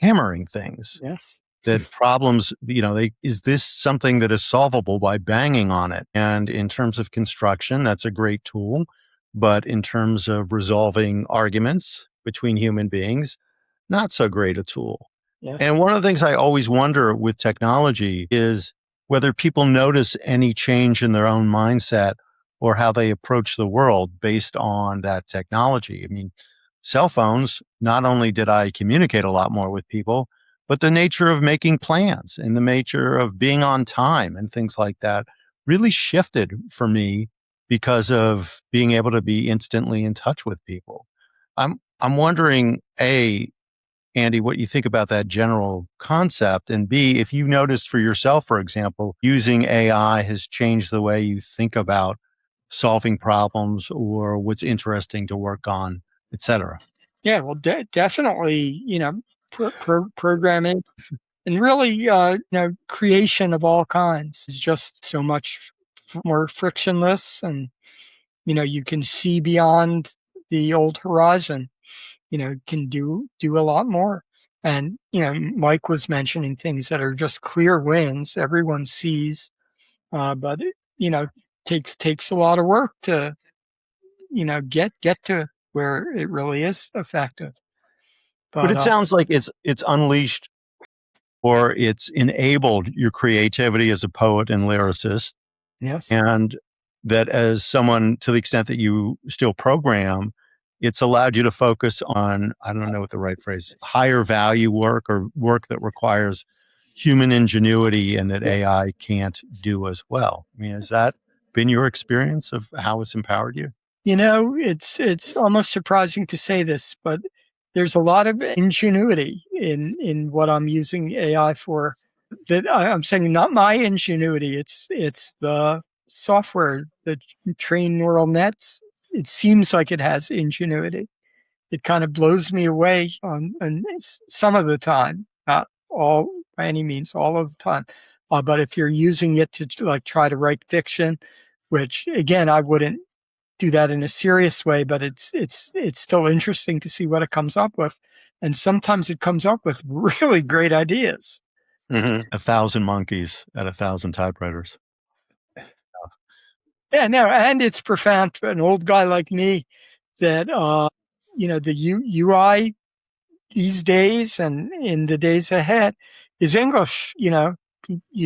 [SPEAKER 2] hammering things.
[SPEAKER 4] Yes.
[SPEAKER 2] That problems, is this something that is solvable by banging on it? And in terms of construction, that's a great tool. But in terms of resolving arguments between human beings, not so great a tool.
[SPEAKER 4] Yes.
[SPEAKER 2] And one of the things I always wonder with technology is whether people notice any change in their own mindset or how they approach the world based on that technology. I mean, cell phones, not only did I communicate a lot more with people, but the nature of making plans and the nature of being on time and things like that really shifted for me because of being able to be instantly in touch with people. I'm wondering, A, Andy, what you think about that general concept, and B, if you noticed for yourself, for example, using AI has changed the way you think about solving problems or what's interesting to work on, et cetera.
[SPEAKER 4] Yeah, well, definitely, programming and really, creation of all kinds is just so much more frictionless, and, you can see beyond the old horizon. Can do a lot more. And, Mike was mentioning things that are just clear wins. Everyone sees but it takes a lot of work to get to where it really is effective.
[SPEAKER 2] But it sounds like it's unleashed, or it's enabled your creativity as a poet and lyricist.
[SPEAKER 4] Yes.
[SPEAKER 2] And that as someone, to the extent that you still program, it's allowed you to focus on, I don't know what the right phrase, higher value work, or work that requires human ingenuity and that AI can't do as well. I mean, has that been your experience of how it's empowered you?
[SPEAKER 4] It's almost surprising to say this, but there's a lot of ingenuity in what I'm using AI for. That I'm saying not my ingenuity. It's the software that train neural nets. It seems like it has ingenuity. It kind of blows me away and some of the time, not all by any means, all of the time. But if you're using it to like try to write fiction, which again I wouldn't do that in a serious way, but it's still interesting to see what it comes up with, and sometimes it comes up with really great ideas.
[SPEAKER 2] 1,000 monkeys at 1,000 typewriters.
[SPEAKER 4] Yeah, no, and it's profound for an old guy like me that the UI these days and in the days ahead is English. You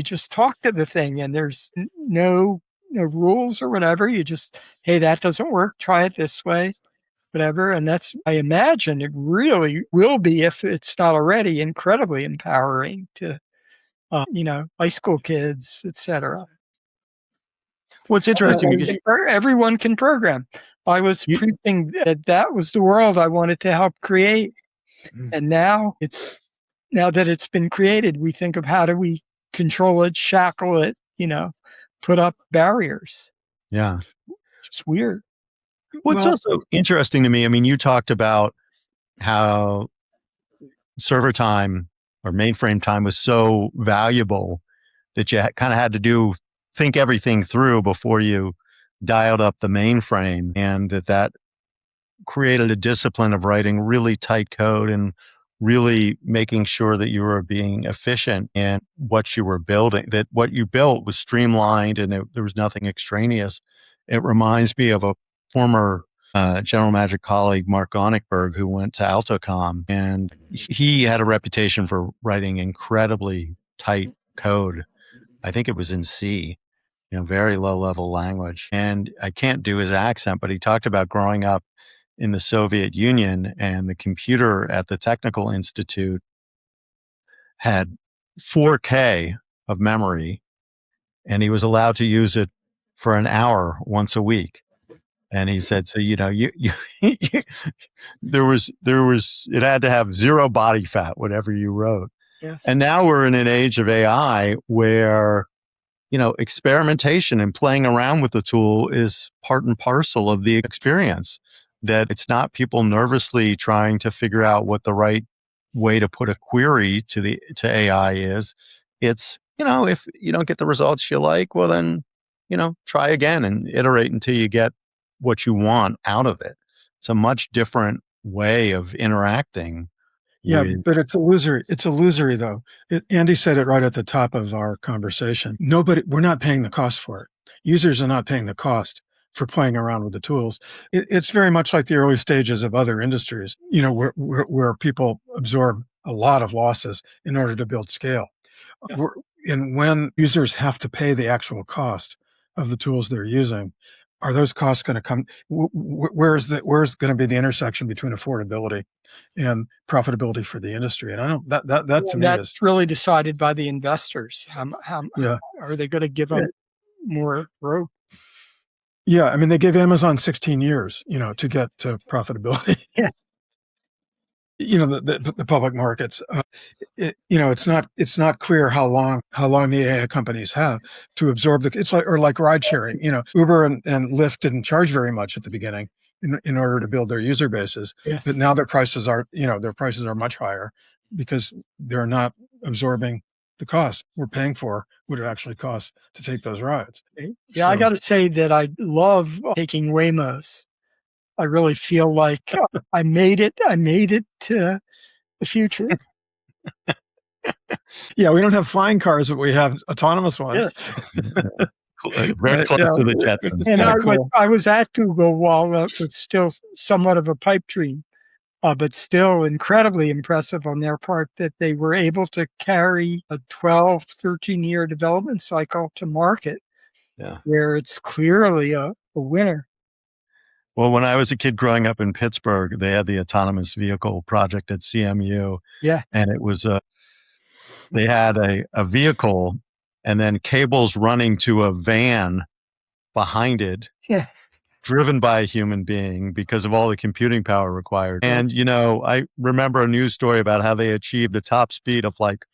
[SPEAKER 4] just talk to the thing, and there's no rules or whatever. You just, hey, that doesn't work. Try it this way, whatever. And that's, I imagine it really will be, if it's not already, incredibly empowering to, high school kids, etc.
[SPEAKER 2] What's interesting, because
[SPEAKER 4] everyone can program. I was preaching that was the world I wanted to help create. And now that it's been created, we think of how do we control it, shackle it, put up barriers.
[SPEAKER 2] Yeah.
[SPEAKER 4] It's weird.
[SPEAKER 2] What's also interesting to me, I mean, you talked about how server time or mainframe time was so valuable that you kind of had to think everything through before you dialed up the mainframe, and that created a discipline of writing really tight code and really making sure that you were being efficient in what you were building, that what you built was streamlined and there was nothing extraneous. It reminds me of a former General Magic colleague, Marc, who went to Altocom, and he had a reputation for writing incredibly tight code. I think it was in C, very low level language. And I can't do his accent, but he talked about growing up in the Soviet Union, and the computer at the Technical Institute had 4K of memory, and he was allowed to use it for an hour once a week. And he said, so, there was, it had to have zero body fat, whatever you wrote.
[SPEAKER 4] Yes.
[SPEAKER 2] And now we're in an age of AI where, experimentation and playing around with the tool is part and parcel of the experience. That it's not people nervously trying to figure out what the right way to put a query to AI is. It's, if you don't get the results you like, well then, try again and iterate until you get what you want out of it. It's a much different way of interacting.
[SPEAKER 1] Yeah, but it's illusory. It's illusory, though. Andy said it right at the top of our conversation. We're not paying the cost for it. Users are not paying the cost for playing around with the tools. It's very much like the early stages of other industries, where people absorb a lot of losses in order to build scale. Yes. And when users have to pay the actual cost of the tools they're using, are those costs going to come? Where's going to be the intersection between affordability and profitability for the industry? And I don't that to me
[SPEAKER 4] that's really decided by the investors. How are they going to give them more rope?
[SPEAKER 1] Yeah, I mean, they gave Amazon 16 years, to get to profitability.
[SPEAKER 4] Yeah.
[SPEAKER 1] The public markets. It's not clear how long the AI companies have to absorb it's like ride sharing. Uber and Lyft didn't charge very much at the beginning in order to build their user bases.
[SPEAKER 4] Yes.
[SPEAKER 1] But now their prices are much higher because they're not absorbing the cost we're paying for what it actually costs to take those rides.
[SPEAKER 4] Yeah, so, I got to say that I love taking Waymos. I really feel like I made it to the future.
[SPEAKER 1] Yeah, we don't have flying cars, but we have autonomous ones.
[SPEAKER 4] Yes.
[SPEAKER 2] Very close to the Jetsons.
[SPEAKER 4] And
[SPEAKER 1] cool.
[SPEAKER 4] I was at Google while it was still somewhat of a pipe dream, but still incredibly impressive on their part that they were able to carry a 12, 13-year development cycle to market, where it's clearly a winner.
[SPEAKER 2] Well, when I was a kid growing up in Pittsburgh, they had the autonomous vehicle project at CMU.
[SPEAKER 4] Yeah.
[SPEAKER 2] And it was they had a vehicle and then cables running to a van behind it, driven by a human being because of all the computing power required. And, I remember a news story about how they achieved a top speed of like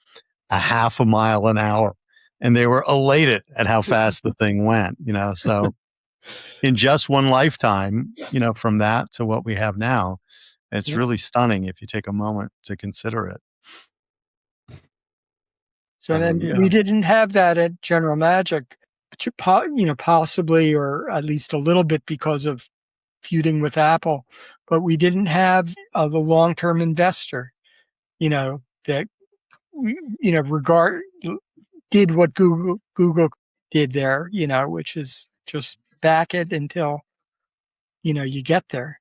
[SPEAKER 2] a half a mile an hour. And they were elated at how fast the thing went, so in just one lifetime, from that to what we have now, it's really stunning if you take a moment to consider it.
[SPEAKER 4] So then we didn't have that at General Magic, possibly, or at least a little bit because of feuding with Apple, but we didn't have the long-term investor, that, did what Google did there, which is just back it until, you get there.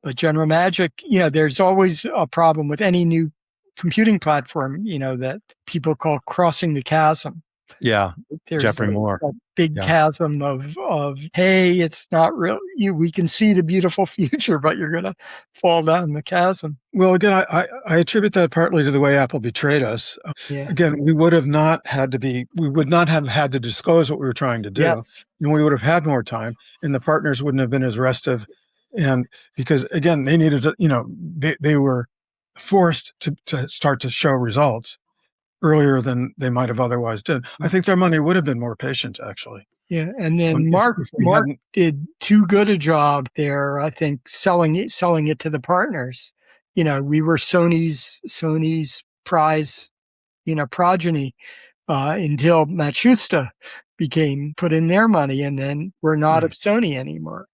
[SPEAKER 4] But General Magic, there's always a problem with any new computing platform, that people call crossing the chasm.
[SPEAKER 2] Yeah.
[SPEAKER 4] There's
[SPEAKER 2] Jeffrey Moore.
[SPEAKER 4] a big chasm of, hey, it's not real. We can see the beautiful future, but you're going to fall down the chasm.
[SPEAKER 1] Well, again, I attribute that partly to the way Apple betrayed us. Again, we would not have had to disclose what we were trying to do.
[SPEAKER 4] Yes.
[SPEAKER 1] And we would have had more time, and the partners wouldn't have been as restive. And because, again, they needed to, they were forced to start to show results earlier than they might have otherwise did. I think their money would have been more patient, actually.
[SPEAKER 4] Yeah, and then Marc did too good a job there, I think, selling it to the partners. We were Sony's prize, progeny, until Matsushita put in their money, and then we're not of Sony anymore.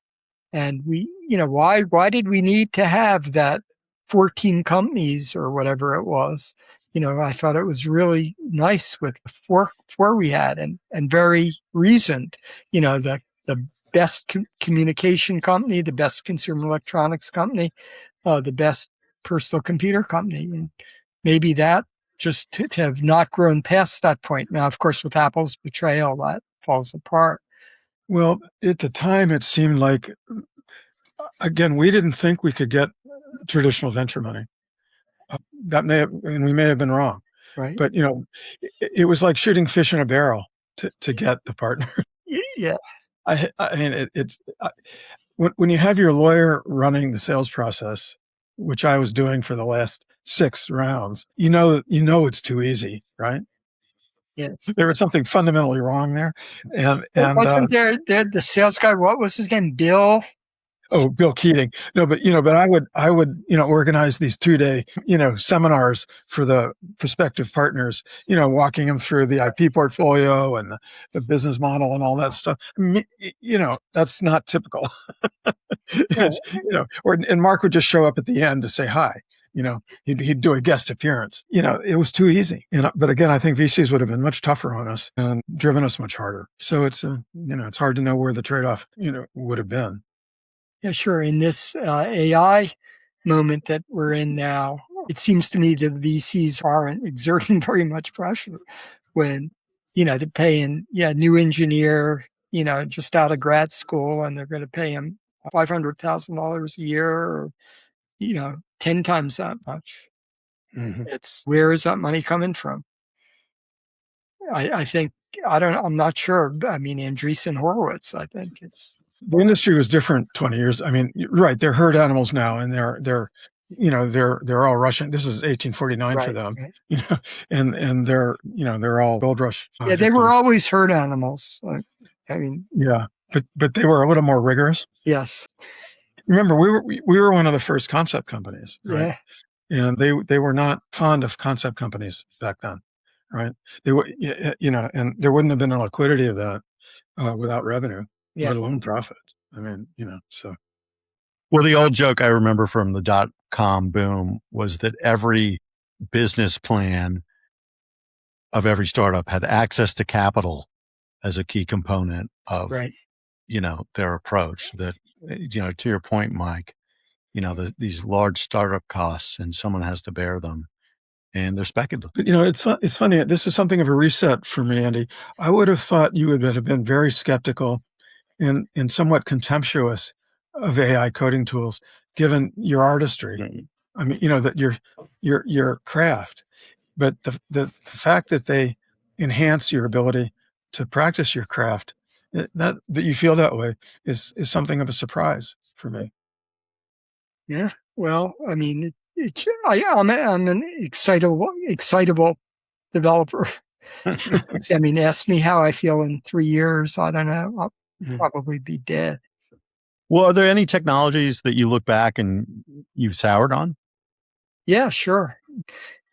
[SPEAKER 4] And why did we need to have that 14 companies or whatever it was? I thought it was really nice with the four we had, and very recent, the best communication company, the best consumer electronics company, the best personal computer company. And maybe that just to have not grown past that point. Now, of course, with Apple's betrayal, that falls apart.
[SPEAKER 1] Well, at the time, it seemed like, again, we didn't think we could get traditional venture money. And we may have been wrong,
[SPEAKER 4] right?
[SPEAKER 1] But it was like shooting fish in a barrel to get the partner.
[SPEAKER 4] Yeah,
[SPEAKER 1] I mean, when you have your lawyer running the sales process, which I was doing for the last 6 rounds, it's too easy, right?
[SPEAKER 4] Yes,
[SPEAKER 1] there was something fundamentally wrong there, and
[SPEAKER 4] wasn't there the sales guy? What was his name? Bill.
[SPEAKER 1] Oh, Bill Keating. No, but I would organize these 2-day, seminars for the prospective partners, walking them through the IP portfolio and the business model and all that stuff. That's not typical. And Marc would just show up at the end to say hi. He'd do a guest appearance. It was too easy. But again, I think VCs would have been much tougher on us and driven us much harder. So it's it's hard to know where the trade-off, would have been.
[SPEAKER 4] Yeah, sure. In this AI moment that we're in now, it seems to me the VCs aren't exerting very much pressure when, they're paying, new engineer, just out of grad school, and they're going to pay him $500,000 a year, or, 10 times that much. Mm-hmm. Where is that money coming from? I think, I'm not sure. I mean, Andreessen Horowitz, I think
[SPEAKER 1] the industry was different 20 years. I mean, right. They're herd animals now, and they're all rushing. This is 1849 for them,
[SPEAKER 4] right.
[SPEAKER 1] And they're all gold rush.
[SPEAKER 4] Yeah, they were always herd animals.
[SPEAKER 1] Yeah, but they were a little more rigorous.
[SPEAKER 4] Yes.
[SPEAKER 1] Remember, we were one of the first concept companies, right? Yeah. And they were not fond of concept companies back then, right? They were, and there wouldn't have been a liquidity of that without revenue. Let alone profit. I mean, so.
[SPEAKER 2] Well, the old joke I remember from the .com boom was that every business plan of every startup had access to capital as a key component of,
[SPEAKER 4] Right.
[SPEAKER 2] their approach. That, to your point, Mike, these large startup costs, and someone has to bear them, and they're speculative.
[SPEAKER 1] But, it's funny. This is something of a reset for me, Andy. I would have thought you would have been very skeptical and somewhat contemptuous of AI coding tools, given your artistry. I mean, that your craft, but the fact that they enhance your ability to practice your craft, that you feel that way is something of a surprise for me.
[SPEAKER 4] Yeah. Well, I mean, I'm an excitable developer. I mean, ask me how I feel in 3 years. I don't know. I'll probably be dead.
[SPEAKER 2] Well, are there any technologies that you look back and you've soured on?
[SPEAKER 4] Yeah, sure.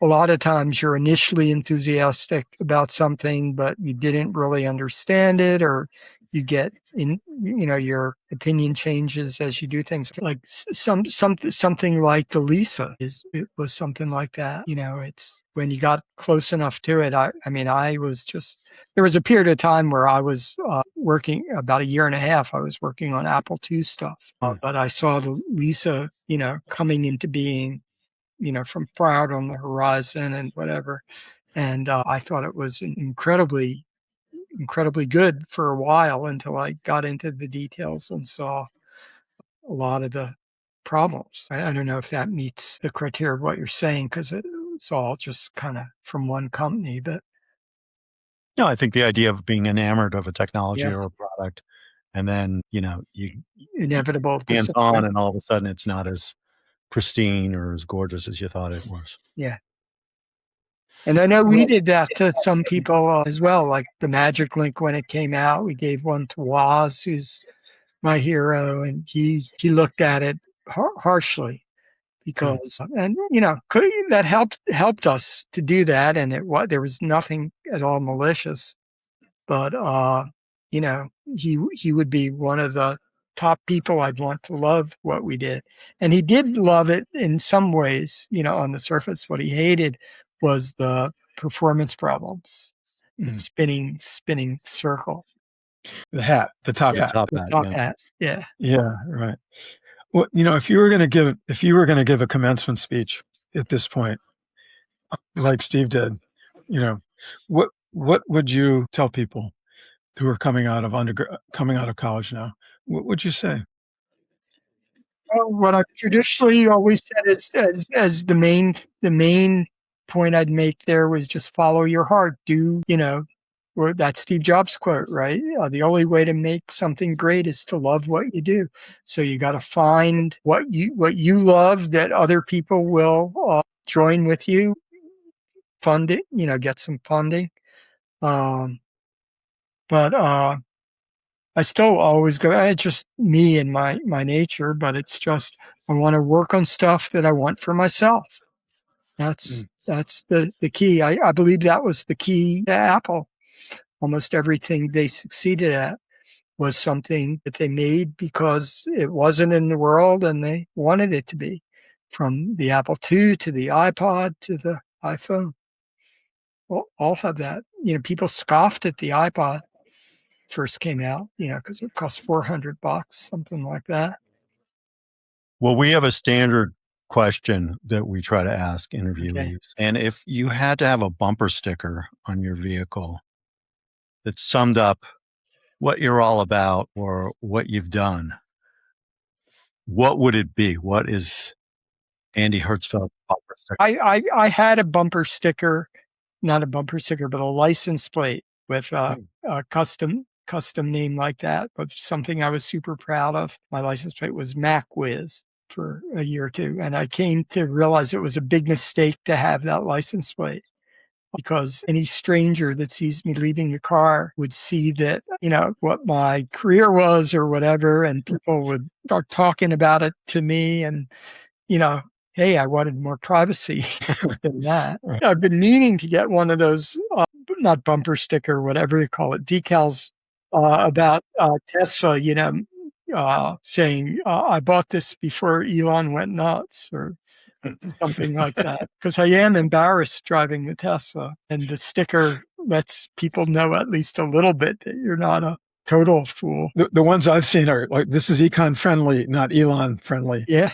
[SPEAKER 4] A lot of times you're initially enthusiastic about something, but you didn't really understand it, or you get in, your opinion changes as you do things. Like something like the Lisa it was something like that. It's when you got close enough to it. I mean, there was a period of time where I was working about a year and a half. I was working on Apple II stuff, but I saw the Lisa, coming into being, from far out on the horizon and whatever. And I thought it was incredibly good for a while until I got into the details and saw a lot of the problems. I don't know if that meets the criteria of what you're saying, because it's all just kind of from one company, but.
[SPEAKER 2] No, I think the idea of being enamored of a technology
[SPEAKER 4] Yes.
[SPEAKER 2] or a product, and then, you
[SPEAKER 4] Inevitable.
[SPEAKER 2] hands on, and all of a sudden it's not as pristine or as gorgeous as you thought it was.
[SPEAKER 4] Yeah. And I know we did that to some people as well, like the Magic Link when it came out. We gave one to Woz, who's my hero, and he looked at it harshly because, and that helped us to do that, and there was nothing at all malicious, but he would be one of the top people I'd want to love what we did. And he did love it in some ways, on the surface. What he hated was the performance problems, the spinning circle.
[SPEAKER 1] The hat, the top hat.
[SPEAKER 2] Top
[SPEAKER 4] hat. Yeah.
[SPEAKER 1] Yeah, right. Well, if you were going to give a commencement speech at this point, like Steve did, what would you tell people who are coming out of college now? What would you say?
[SPEAKER 4] Well, what I've traditionally always said as the main point I'd make there was just follow your heart. Do, or that Steve Jobs quote, right? The only way to make something great is to love what you do. So you got to find what you love that other people will join with you, fund it, get some funding. But I still always go, it's just me and my nature, but it's just, I want to work on stuff that I want for myself. That's the key. I believe that was the key to Apple. Almost everything they succeeded at was something that they made because it wasn't in the world and they wanted it to be, from the Apple II to the iPod to the iPhone. Well, all have that. People scoffed at the iPod first came out, because it cost $400, something like that.
[SPEAKER 2] Well, we have a standard question that we try to ask interviewees. Okay. And if you had to have a bumper sticker on your vehicle that summed up what you're all about or what you've done, what would it be? What is Andy Hertzfeld bumper sticker?
[SPEAKER 4] I had a bumper sticker, not a bumper sticker, but a license plate with a custom name like that, but something I was super proud of. My license plate was Mac Whiz for a year or two. And I came to realize it was a big mistake to have that license plate, because any stranger that sees me leaving the car would see that, what my career was or whatever, and people would start talking about it to me, and, hey, I wanted more privacy than that. I've been meaning to get one of those, not bumper sticker, whatever you call it, decals about Tesla, saying, I bought this before Elon went nuts, or something like that. Because I am embarrassed driving the Tesla. And the sticker lets people know at least a little bit that you're not a total fool.
[SPEAKER 1] The ones I've seen are like, this is econ friendly, not Elon friendly.
[SPEAKER 4] Yeah.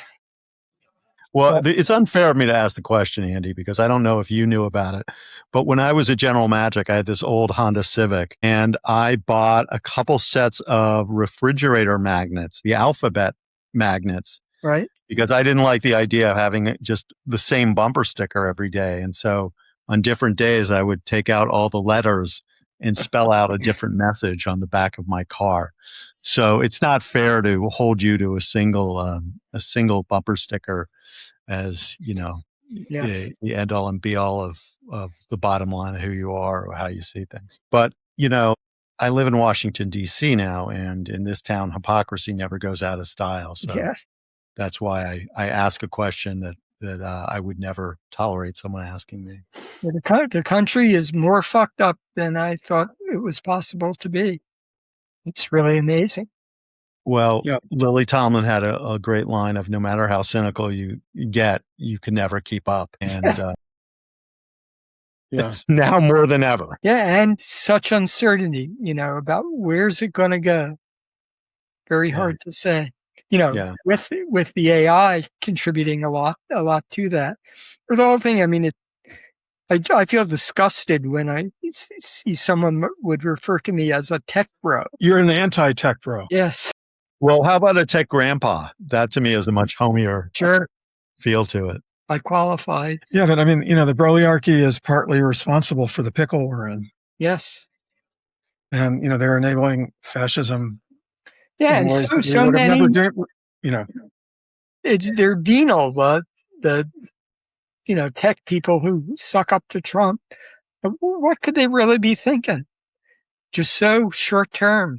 [SPEAKER 2] Well, it's unfair of me to ask the question, Andy, because I don't know if you knew about it. But when I was at General Magic, I had this old Honda Civic, and I bought a couple sets of refrigerator magnets, the alphabet magnets,
[SPEAKER 4] Right.
[SPEAKER 2] because I didn't like the idea of having just the same bumper sticker every day. And so on different days, I would take out all the letters and spell out a different message on the back of my car. So it's not fair to hold you to a single bumper sticker as,
[SPEAKER 4] Yes.
[SPEAKER 2] the end all and be all of the bottom line of who you are or how you see things. But, I live in Washington, D.C. now, and in this town, hypocrisy never goes out of style. So
[SPEAKER 4] Yeah.
[SPEAKER 2] that's why I ask a question that I would never tolerate someone asking me.
[SPEAKER 4] The country is more fucked up than I thought it was possible to be. It's really amazing.
[SPEAKER 2] Well,
[SPEAKER 1] Yeah.
[SPEAKER 2] Lily Tomlin had a great line of, no matter how cynical you get, you can never keep up. And
[SPEAKER 1] Yeah.
[SPEAKER 2] it's now more than ever.
[SPEAKER 4] Yeah, and such uncertainty, about where's it going to go. Very
[SPEAKER 2] Yeah.
[SPEAKER 4] hard to say.
[SPEAKER 2] Yeah.
[SPEAKER 4] With the AI contributing a lot to that. But the whole thing, I mean, I feel disgusted when I see someone would refer to me as a tech bro.
[SPEAKER 1] You're an anti-tech bro.
[SPEAKER 4] Yes,
[SPEAKER 2] Well, how about a tech grandpa? That to me is a much homier
[SPEAKER 4] sure.
[SPEAKER 2] feel to it.
[SPEAKER 4] I qualified.
[SPEAKER 1] Yeah, but I mean, the broligarchy is partly responsible for the pickle we're in.
[SPEAKER 4] Yes.
[SPEAKER 1] And, they're enabling fascism.
[SPEAKER 4] Yeah,
[SPEAKER 1] in
[SPEAKER 4] and
[SPEAKER 1] ways that we
[SPEAKER 4] so
[SPEAKER 1] would have
[SPEAKER 4] many.
[SPEAKER 1] never done,
[SPEAKER 4] They're venal, the tech people who suck up to Trump. What could they really be thinking? Just so short term.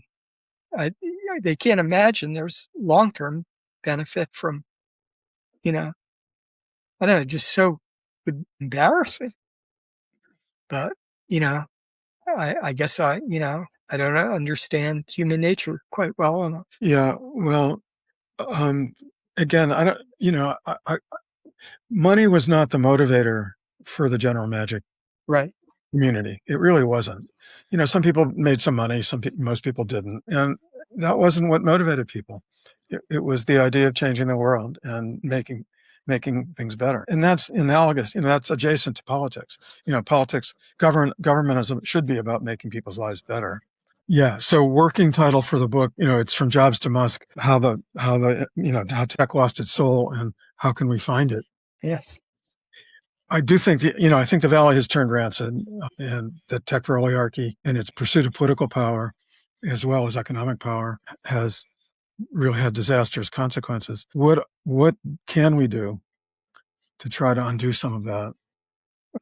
[SPEAKER 4] They can't imagine there's long term benefit from, I don't know, just so embarrassing. But I guess I don't understand human nature quite well enough.
[SPEAKER 1] Yeah, well, again, I don't, money was not the motivator for the General Magic
[SPEAKER 4] Right.
[SPEAKER 1] community. It really wasn't. Some people made some money, most people didn't. And that wasn't what motivated people. It was the idea of changing the world and making things better. And that's analogous, that's adjacent to politics. Politics, governmentism should be about making people's lives better. Yeah. So working title for the book, it's From Jobs to Musk, how tech lost its soul and how can we find it?
[SPEAKER 4] Yes.
[SPEAKER 1] I do think I think the Valley has turned rancid, and the tech oligarchy and its pursuit of political power, as well as economic power, has really had disastrous consequences. What can we do to try to undo some of that?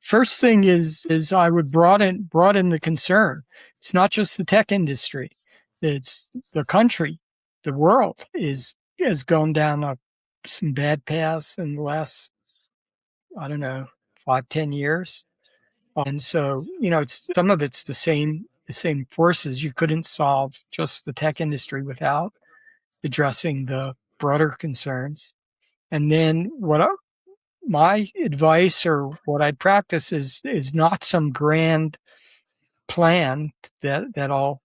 [SPEAKER 4] First thing is I would broaden the concern. It's not just the tech industry; it's the country, the world has gone down some bad paths in the last, I don't know, 5-10 years, and so it's some of it's the same forces. You couldn't solve just the tech industry without addressing the broader concerns. And then my advice or what I practice is not some grand plan that'll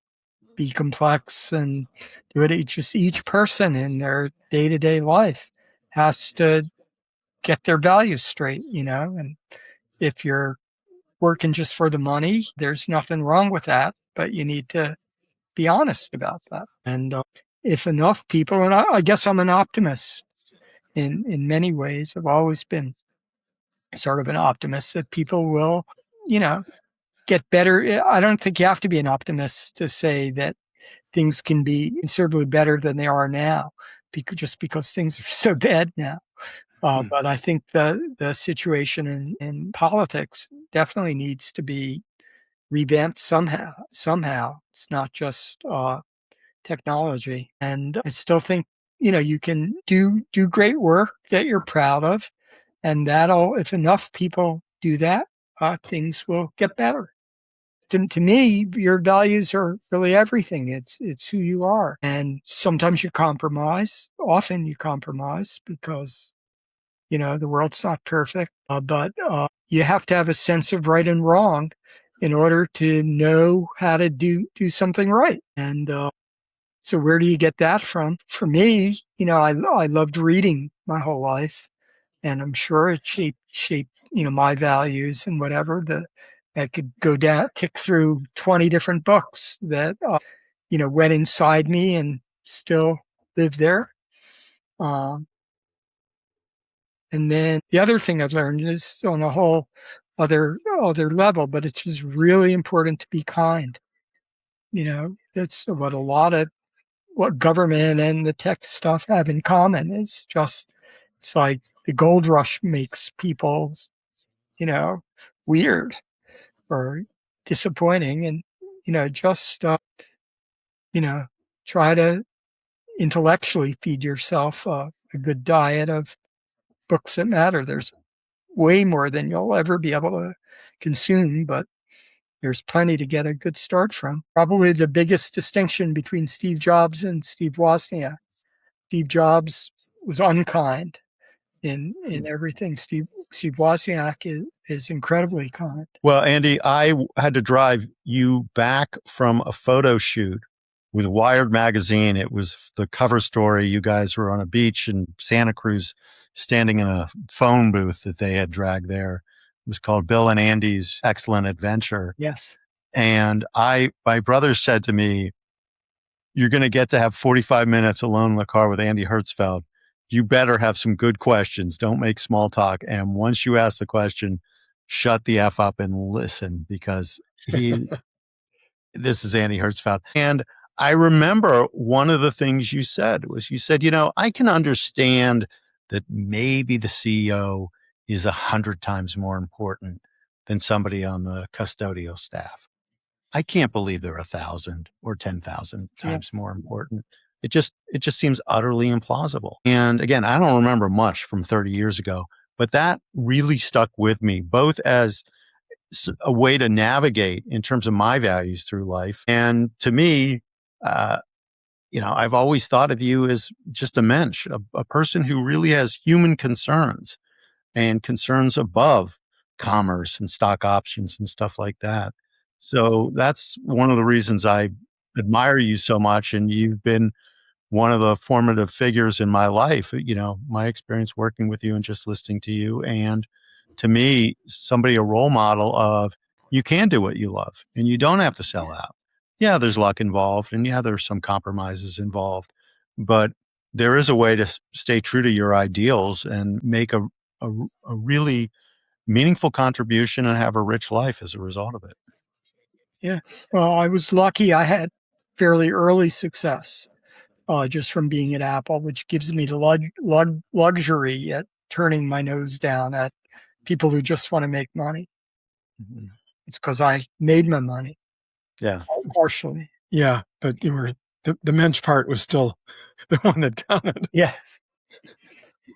[SPEAKER 4] be complex and do it. Just each person in their day-to-day life has to get their values straight, and if you're working just for the money, there's nothing wrong with that, but you need to be honest about that. And if enough people, and I guess I'm an optimist in many ways, I've always been sort of an optimist that people will, get better. I don't think you have to be an optimist to say that things can be considerably better than they are now, just because things are so bad now. But I think the situation in politics definitely needs to be revamped somehow. It's not just technology. And I still think, you can do great work that you're proud of. And if enough people do that, things will get better. To me, your values are really everything. It's who you are. And sometimes you compromise. Often you compromise because, the world's not perfect. But you have to have a sense of right and wrong in order to know how to do something right. And so where do you get that from? For me, I loved reading my whole life, and I'm sure it shaped my values and whatever. I could go down, kick through 20 different books that went inside me and still live there. And then the other thing I've learned is on a whole other level, but it's just really important to be kind. That's what government and the tech stuff have in common. It's like the gold rush makes people, weird or disappointing. And, just, try to intellectually feed yourself a good diet of books that matter. There's way more than you'll ever be able to consume, but there's plenty to get a good start from. Probably the biggest distinction between Steve Jobs and Steve Wozniak. Steve Jobs was unkind in everything. Steve Wozniak is incredibly kind.
[SPEAKER 2] Well, Andy, I had to drive you back from a photo shoot with Wired magazine. It was the cover story. You guys were on a beach in Santa Cruz, standing in a phone booth that they had dragged there. It was called Bill and Andy's Excellent Adventure.
[SPEAKER 4] Yes.
[SPEAKER 2] And my brother said to me, "You're going to get to have 45 minutes alone in the car with Andy Hertzfeld. You better have some good questions. Don't make small talk. And once you ask the question, shut the F up and listen, because this is Andy Hertzfeld." And I remember one of the things you said was, I can understand that maybe the CEO is 100 times more important than somebody on the custodial staff. I can't believe they're 1,000 or 10,000 times more important. It just seems utterly implausible. And again, I don't remember much from 30 years ago, but that really stuck with me, both as a way to navigate in terms of my values through life. And to me, I've always thought of you as just a mensch, a person who really has human concerns and concerns above commerce and stock options and stuff like that. So that's one of the reasons I admire you so much. And you've been one of the formative figures in my life, my experience working with you and just listening to you. And to me, a role model of, you can do what you love and you don't have to sell out. Yeah, there's luck involved, and yeah, there's some compromises involved, but there is a way to stay true to your ideals and make a really meaningful contribution and have a rich life as a result of it.
[SPEAKER 4] Yeah. Well, I was lucky. I had fairly early success just from being at Apple, which gives me the luxury at turning my nose down at people who just want to make money. Mm-hmm. It's because I made my money.
[SPEAKER 2] Yeah.
[SPEAKER 4] Partially.
[SPEAKER 1] Yeah, but you were the mensch part was still the one that counted.
[SPEAKER 4] Yeah.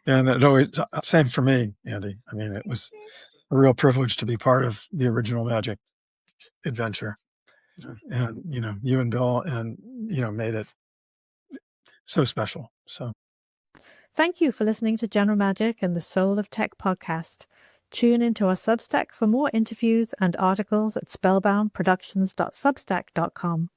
[SPEAKER 1] And it always, same for me, Andy. I mean, it was a real privilege to be part of the original Magic adventure. And, you and Bill and, made it so special. So
[SPEAKER 3] Thank you for listening to General Magic and the Soul of Tech podcast. Tune into our Substack for more interviews and articles at spellboundproductions.substack.com.